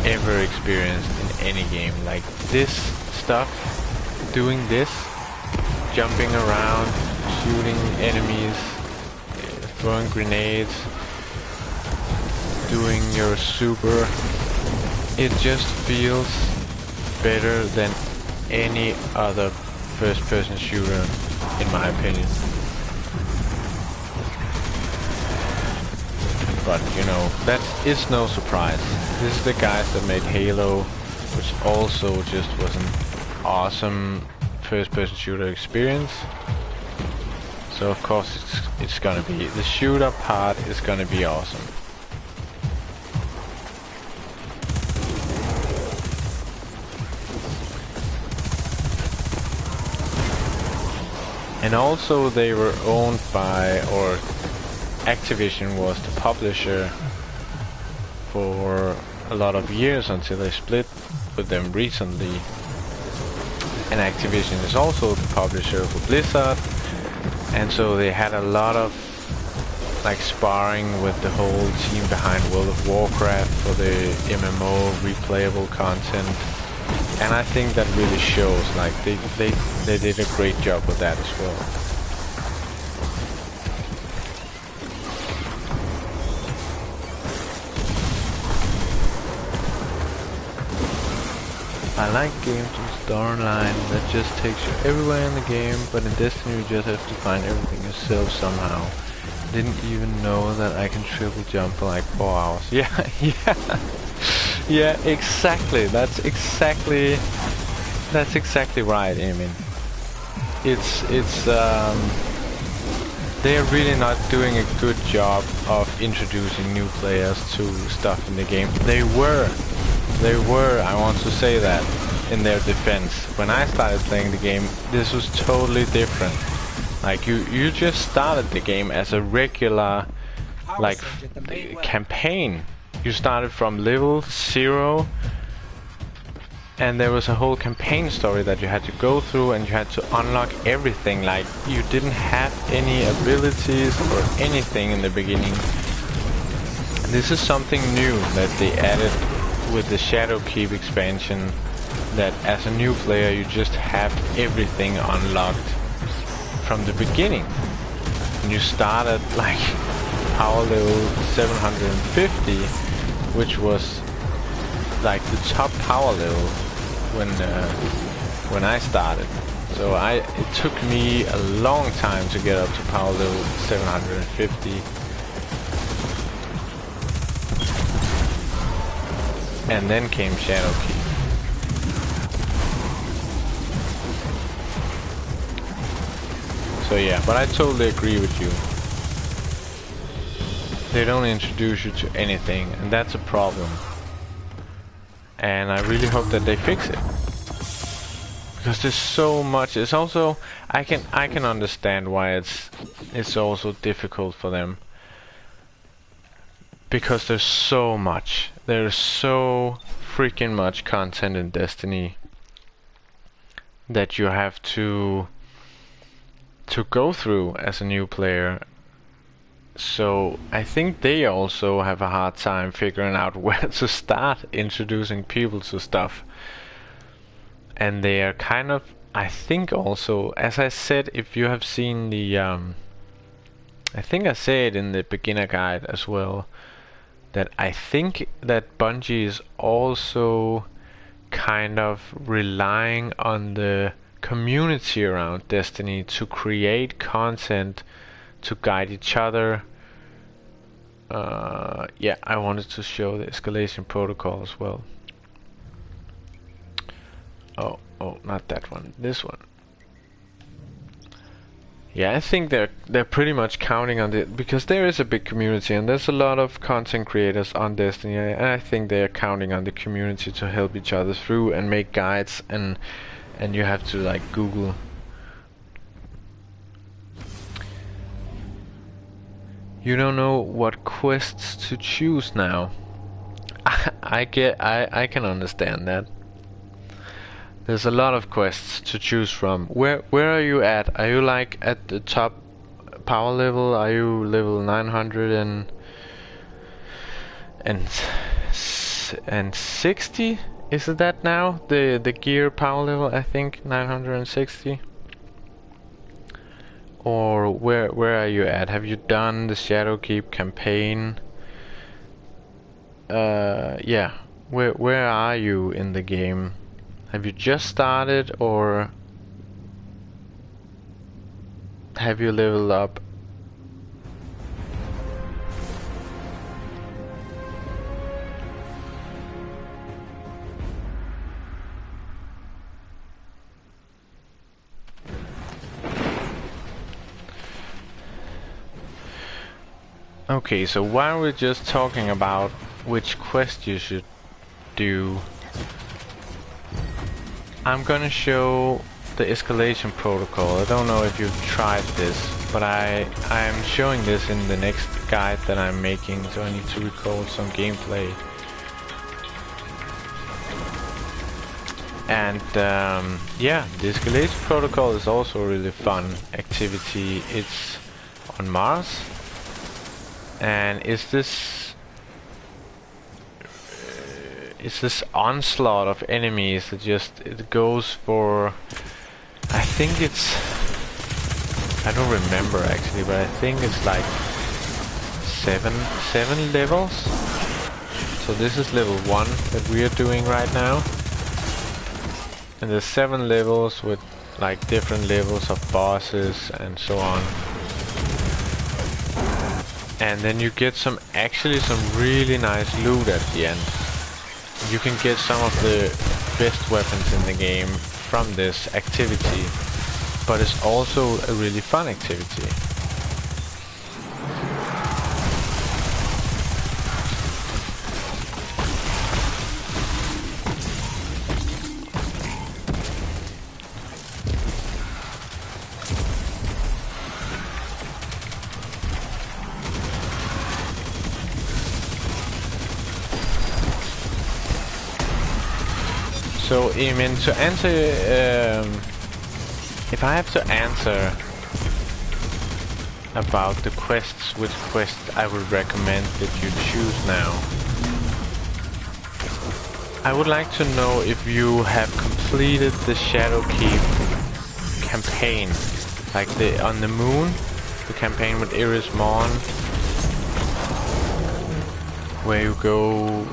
ever experienced in any game. Like, this stuff, doing this, jumping around, shooting enemies, throwing grenades, doing your super, it just feels better than any other first-person shooter, in my opinion. But, you know, that is no surprise. This is the guys that made Halo, which also just was an awesome first-person shooter experience. So of course it's gonna be, the shooter part is gonna be awesome. And also they were owned by, or Activision was the publisher for a lot of years until they split with them recently. And Activision is also the publisher for Blizzard, and so they had a lot of like sparring with the whole team behind World of Warcraft for the MMO replayable content. And I think that really shows, like they did a great job with that as well. I like games with storyline that just takes you everywhere in the game, but in Destiny you just have to find everything yourself somehow. Didn't even know that I can triple jump for like 4 hours. Yeah, yeah. Yeah, exactly. That's exactly right, Eamon. They are really not doing a good job of introducing new players to stuff in the game. They were, I want to say that, in their defense. When I started playing the game, this was totally different. Like, you just started the game as a regular, like, campaign. You started from level 0, and there was a whole campaign story that you had to go through, and you had to unlock everything. Like, you didn't have any abilities or anything in the beginning. And this is something new that they added with the Shadowkeep expansion, that as a new player you just have everything unlocked from the beginning. And you started like power level 750, which was like the top power level when I started. So it took me a long time to get up to power level 750. And then came Shadowkeep. So yeah, but I totally agree with you. They don't introduce you to anything, and that's a problem. And I really hope that they fix it. Because there's so much. It's also, I can understand why it's also difficult for them. Because there's so much. There's so freaking much content in Destiny. that you have to go through as a new player. So I think they also have a hard time figuring out where to start introducing people to stuff. And they are kind of, I think also, as I said, if you have seen the I think I said in the beginner guide as well, that I think that Bungie is also kind of relying on the community around Destiny to create content to guide each other. Yeah, I wanted to show the escalation protocol as well. Oh, not that one, this one. Yeah, I think they're pretty much counting on it because there is a big community and there's a lot of content creators on Destiny, and I think they're counting on the community to help each other through and make guides, and you have to like Google. You don't know what quests to choose now. I can understand that. There's a lot of quests to choose from. Where are you at? Are you like at the top power level? Are you level 960? Is it that now? The gear power level, I think 960. Or where are you at? Have you done the Shadowkeep campaign? Yeah. Where are you in the game? Have you just started, or have you leveled up? Okay, so while we're just talking about which quest you should do, I'm gonna show the escalation protocol. I don't know if you've tried this, but I'm showing this in the next guide that I'm making, so I need to record some gameplay. And yeah, the escalation protocol is also a really fun activity. It's on Mars, and it's this onslaught of enemies that it goes for, I think it's, I don't remember actually, but I think it's like seven levels. So this is level 1 that we are doing right now, and there's 7 levels with like different levels of bosses and so on. And then you get some really nice loot at the end. You can get some of the best weapons in the game from this activity, but it's also a really fun activity. So, I mean, to answer, if I have to answer about the quests, which quest I would recommend that you choose now, I would like to know if you have completed the Shadowkeep campaign, like on the moon, the campaign with Iris Morn, where you go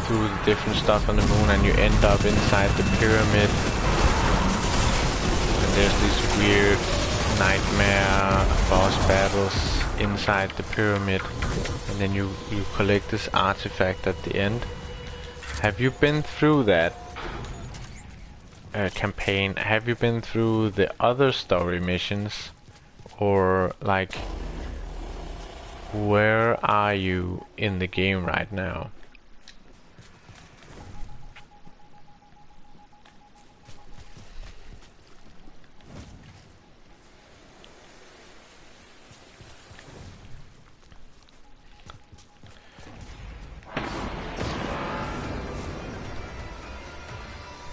through the different stuff on the moon and you end up inside the pyramid, and there's these weird nightmare boss battles inside the pyramid, and then you collect this artifact at the end. Have you been through that campaign? Have you been through the other story missions, or like where are you in the game right now?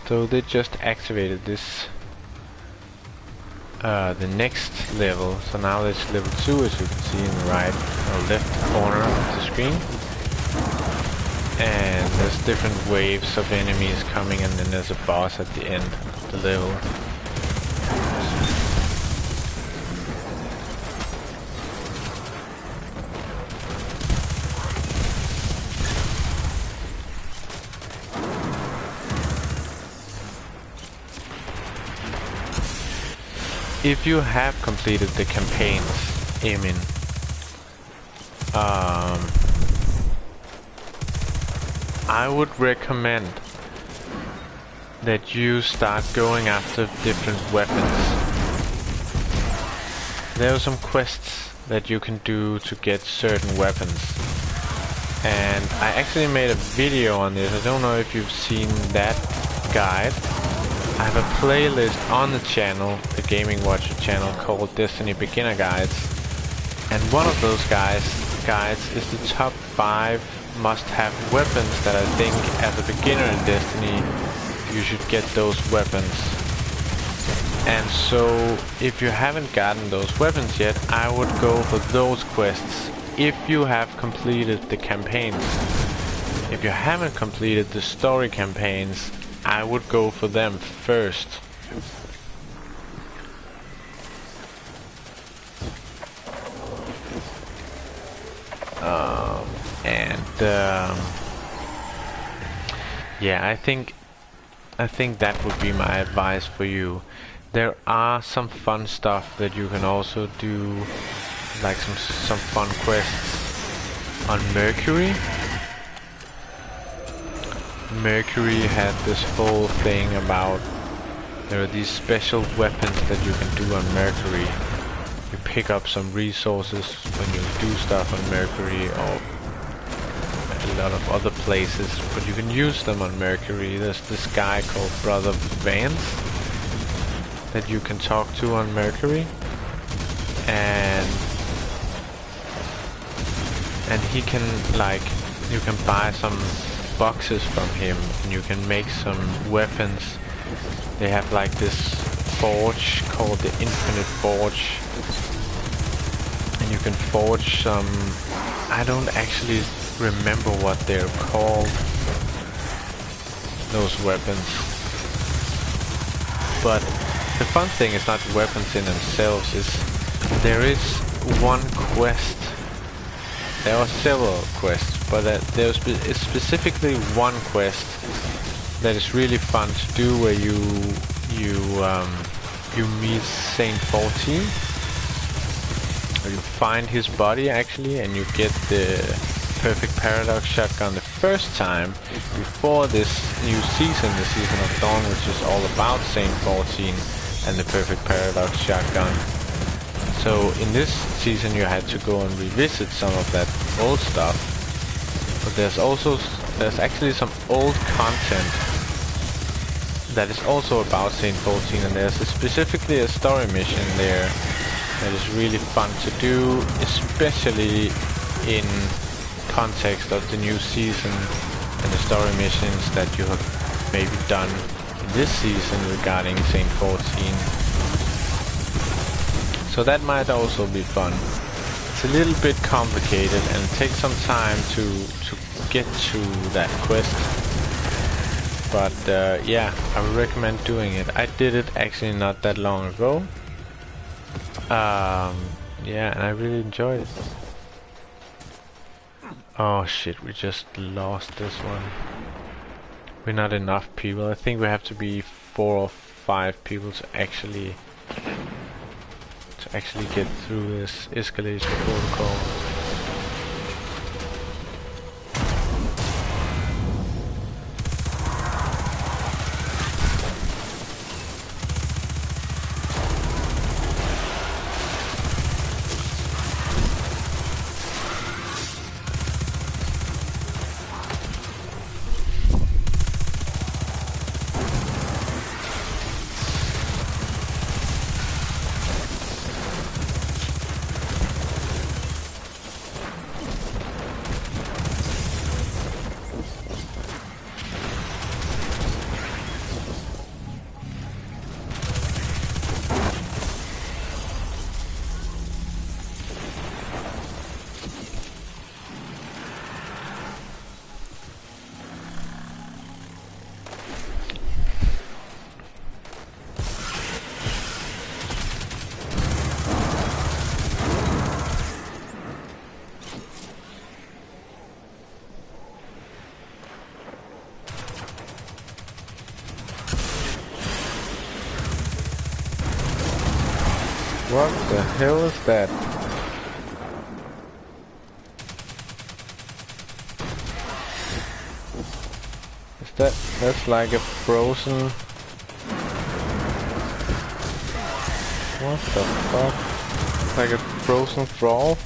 So they just activated this the next level. So now it's level 2, as you can see in the right or left corner of the screen. And there's different waves of enemies coming, and then there's a boss at the end of the level. If you have completed the campaigns, Emin, I would recommend that you start going after different weapons. There are some quests that you can do to get certain weapons. And I actually made a video on this. I don't know if you've seen that guide. I have a playlist on the channel, the Gamingwatcher channel, called Destiny Beginner Guides. And one of those guides is the top 5 must-have weapons that I think as a beginner in Destiny you should get those weapons. And so if you haven't gotten those weapons yet, I would go for those quests if you have completed the campaigns. If you haven't completed the story campaigns, I would go for them first. Yeah, I think that would be my advice for you. There are some fun stuff that you can also do, like some fun quests on Mercury. Mercury had this whole thing about there are these special weapons that you can do on Mercury. You pick up some resources when you do stuff on Mercury or a lot of other places, but you can use them on Mercury. There's this guy called Brother Vance that you can talk to on Mercury, and he can, like, you can buy some boxes from him and you can make some weapons. They have like this forge called the Infinite Forge, and you can forge some, I don't actually remember what they're called, those weapons. But the fun thing is not the weapons in themselves, is there is one quest. There are several quests, but there's specifically one quest that is really fun to do, where you meet Saint 14, or you find his body actually, and you get the perfect paradox shotgun the first time before this new season, the Season of Dawn, which is all about Saint 14 and the perfect paradox shotgun. So in this season you had to go and revisit some of that old stuff, but there's actually some old content that is also about Saint 14, and there's specifically a story mission there that is really fun to do, especially in context of the new season and the story missions that you have maybe done in this season regarding Saint 14. So that might also be fun. It's a little bit complicated and it takes some time to get to that quest. But yeah, I would recommend doing it. I did it actually not that long ago. Yeah, and I really enjoyed it. Oh shit, we just lost this one. We're not enough people. I think we have to be 4 or 5 people to actually get through this escalation protocol. What the hell is that? That's like a frozen... What the fuck? Like a frozen thrall?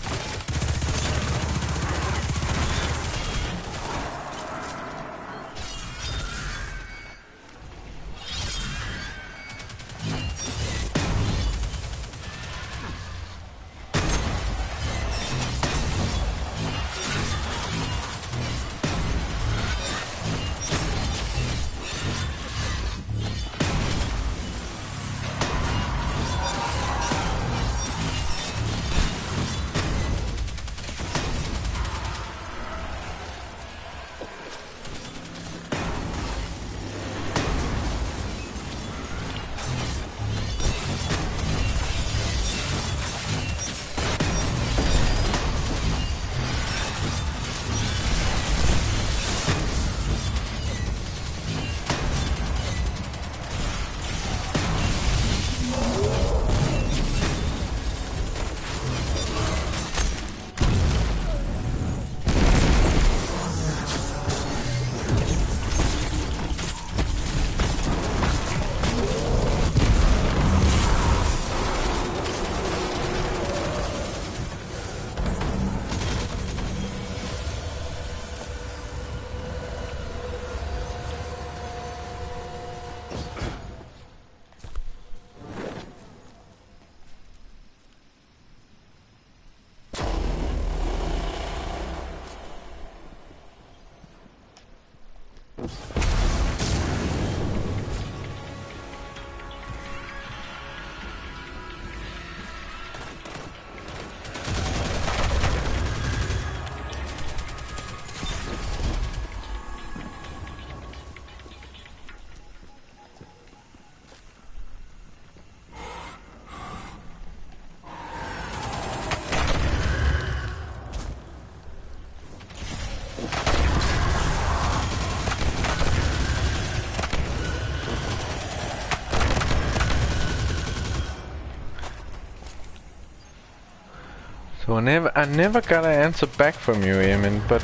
So I never got an answer back from you, Eamon, but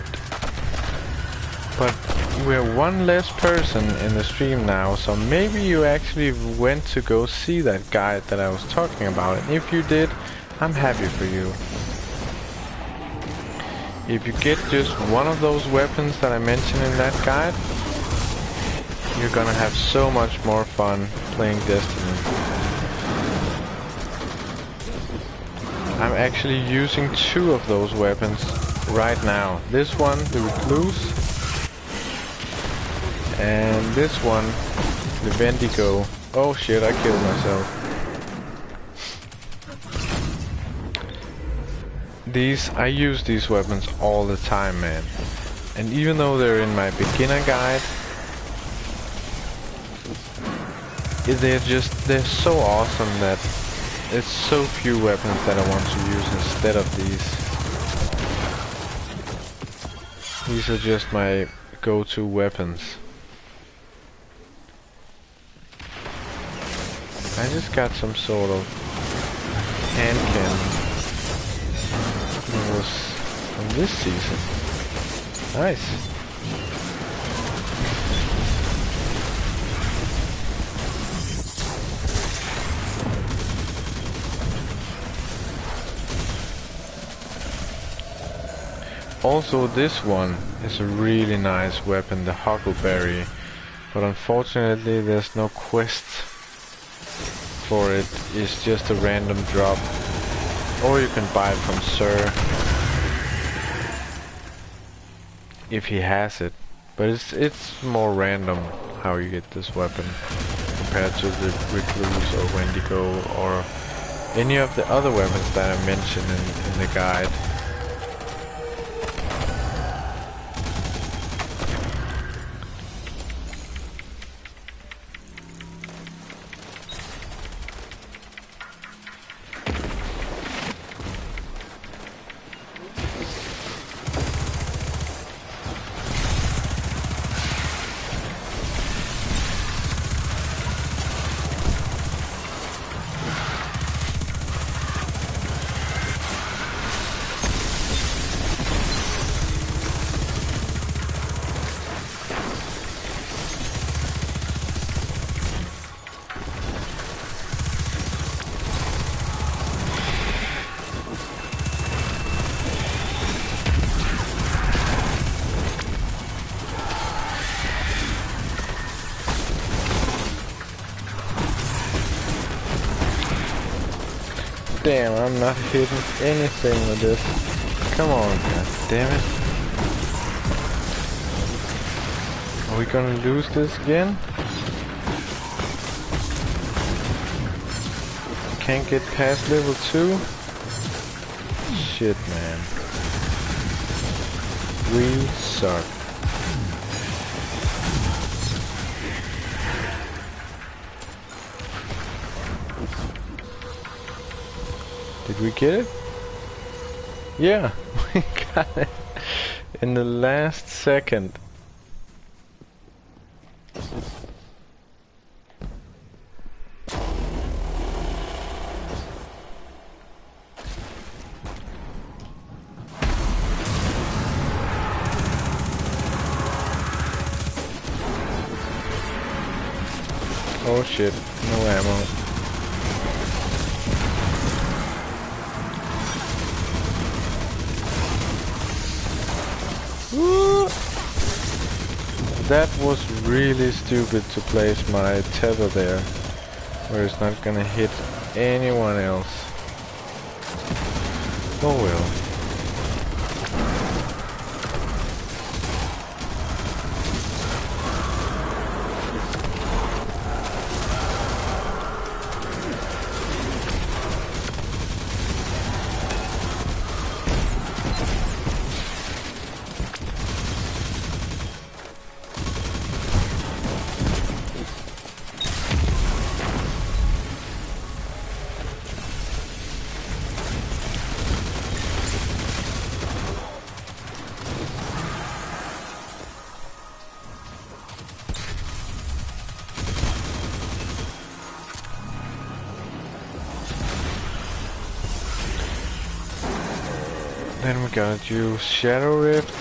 we're one less person in the stream now, so maybe you actually went to go see that guide that I was talking about, and if you did, I'm happy for you. If you get just one of those weapons that I mentioned in that guide, you're gonna have so much more fun playing Destiny. I'm actually using 2 of those weapons right now. This one, the Recluse, and this one, the Vendigo. Oh shit, I killed myself. I use these weapons all the time, man. And even though they're in my beginner guide, they're so awesome that there's so few weapons that I want to use instead of these. These are just my go-to weapons. I just got some sort of hand cannon. It was from this season. Nice. Also, this one is a really nice weapon, the Huckleberry, but unfortunately there's no quest for it. It's just a random drop, or you can buy it from Sir if he has it, but it's more random how you get this weapon compared to the Recluse or Wendigo or any of the other weapons that I mentioned in the guide. damn, I'm not hitting anything with this. Come on, god damn it. Are we gonna lose this again? Can't get past level 2? Shit, man. We suck. Did we get it? Yeah, we got it in the last second. Oh shit, no ammo. Woo! That was really stupid to place my tether there, where it's not gonna hit anyone else. Oh well. Then we gotta do shadow rifts.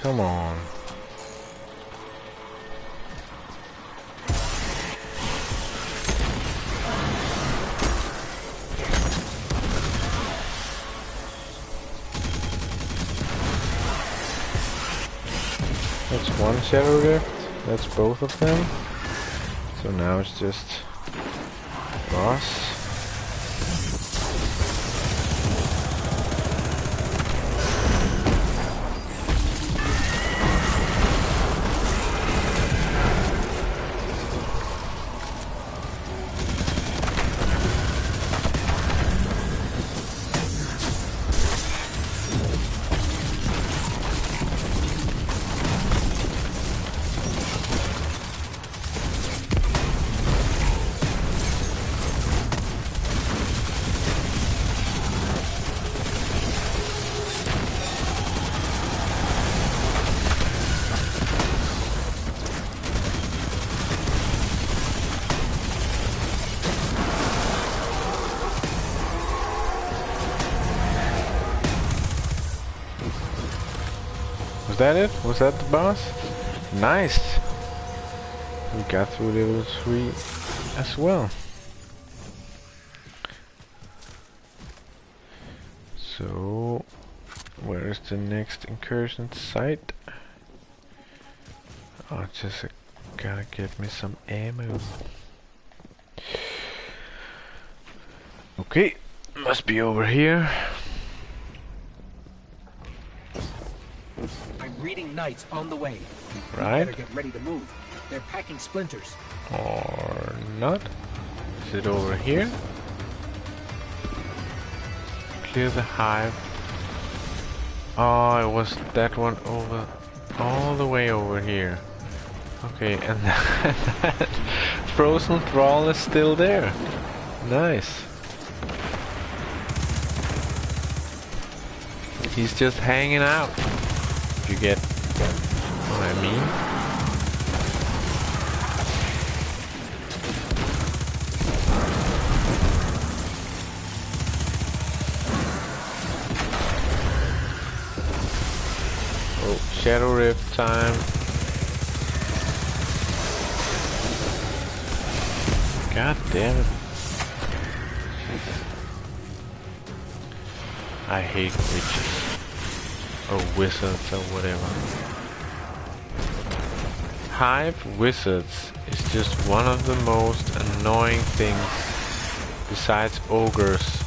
Come on. That's one shadow rift, that's both of them. So now it's just boss. Was that it? Was that the boss? Nice! We got through level 3 as well. So, where is the next incursion site? Oh, just gotta get me some ammo. Okay, must be over here. I'm reading knights on the way. Right. You better get ready to move. They're packing splinters. Or not? Is it over here? Clear the hive. Oh, it was that one over, all the way over here. Okay, and that frozen thrall is still there. Nice. He's just hanging out. If you get what I mean. Oh, Shadow Rift time. God damn it. I hate witches. Or wizards or whatever. Hive wizards is just one of the most annoying things besides ogres.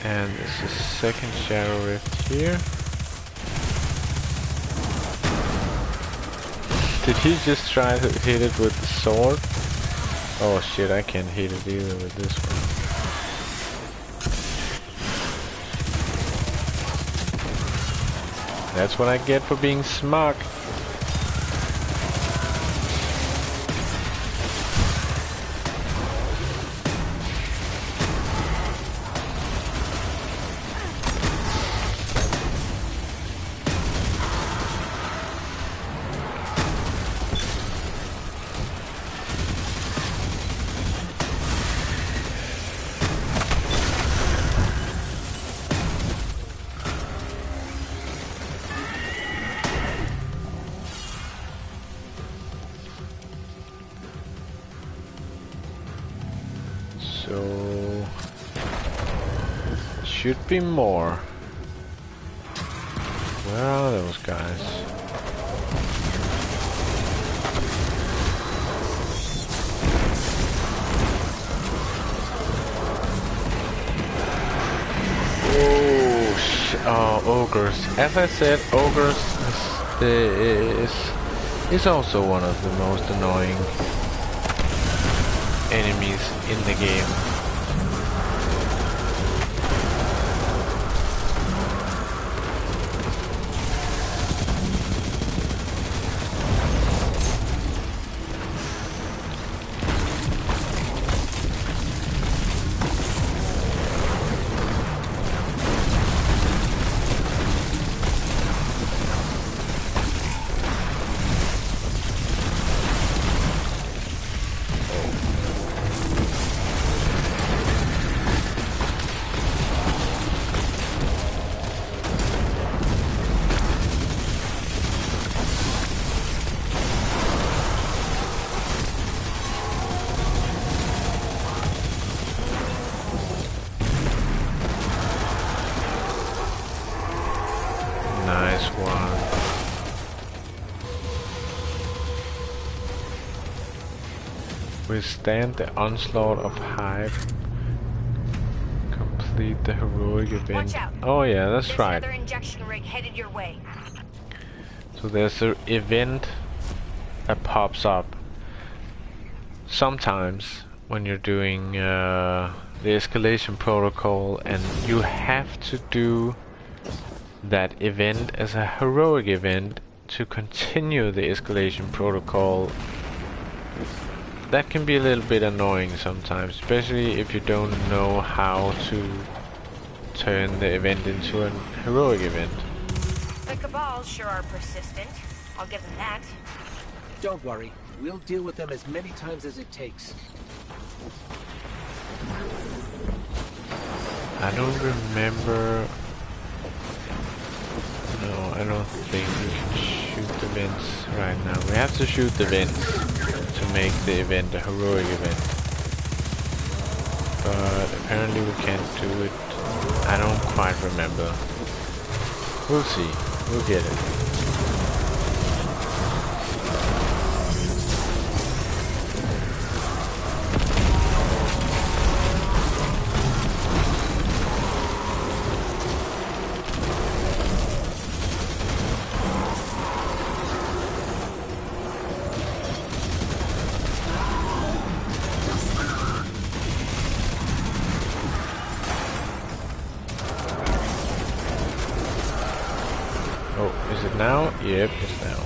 And there's a second shadow rift here. Did he just try to hit it with the sword? Oh shit, I can't hit it either with this one. That's what I get for being smug. So should be more. Where are those guys? Oh, ogres. As I said, ogres is also one of the most annoying enemies in the game. Nice one. Withstand the onslaught of Hive. Complete the heroic event. Watch out. Oh yeah, that's There's right. another injection rig headed your way. So there's an event that pops up sometimes when you're doing the escalation protocol, and you have to do that event as a heroic event to continue the escalation protocol. That can be a little bit annoying sometimes, especially if you don't know how to turn the event into a heroic event. The Cabal sure are persistent. I'll give them that. Don't worry. We'll deal with them as many times as it takes. I don't remember. No, I don't think we can shoot the vents right now. We have to shoot the vents to make the event a heroic event. But apparently we can't do it. I don't quite remember. We'll see. We'll get it. Now? Yep, it's now.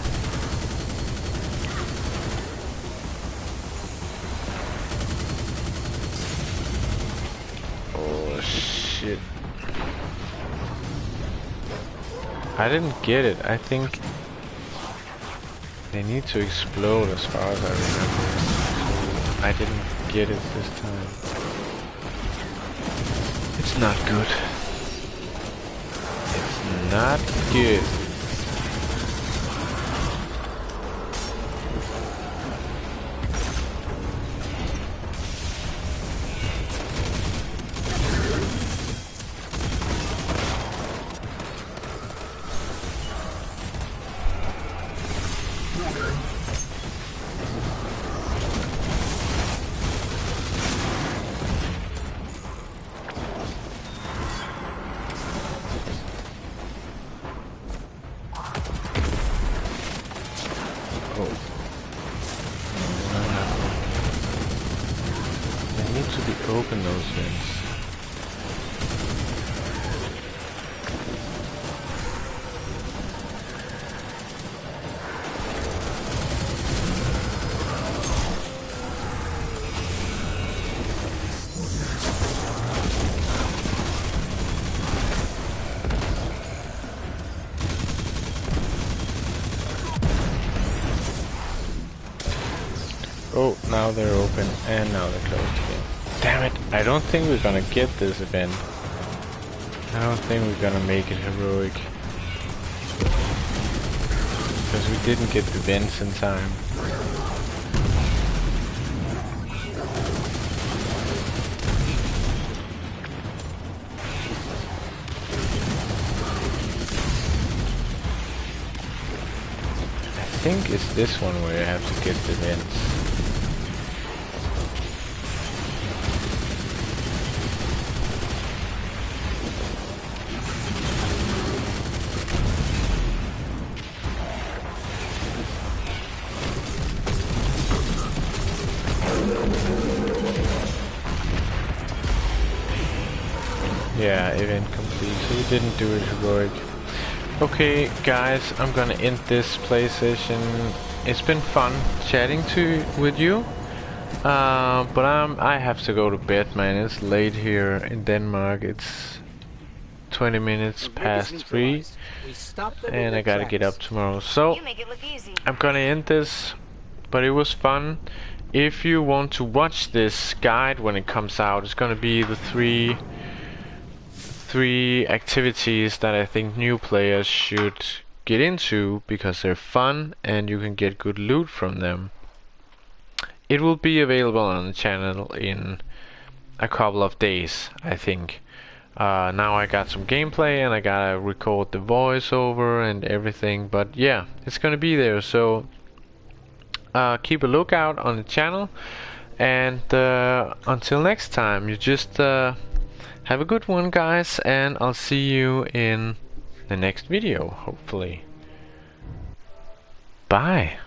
Oh shit. I didn't get it. I think they need to explode as far as I remember. So I didn't get it this time. It's not good. It's not good. to be open, those vents. Oh, now they're open, and now they're closed again. Damn it, I don't think we're gonna get this event. I don't think we're gonna make it heroic. Because we didn't get the vents in time. I think it's this one where you have to get the vents. Yeah, event complete, so we didn't do it heroic. Okay, guys, I'm gonna end this play session. It's been fun chatting with you, but I have to go to bed, man. It's late here in Denmark. It's 20 minutes past 3, and I gotta get up tomorrow. So You make it look easy. I'm gonna end this, but it was fun. If you want to watch this guide when it comes out, it's gonna be the three activities that I think new players should get into because they're fun and you can get good loot from them. It will be available on the channel in a couple of days, I think. Now I got some gameplay and I gotta record the voiceover and everything, but yeah, it's gonna be there, so keep a lookout on the channel, and until next time, you just have a good one, guys, and I'll see you in the next video, hopefully. Bye.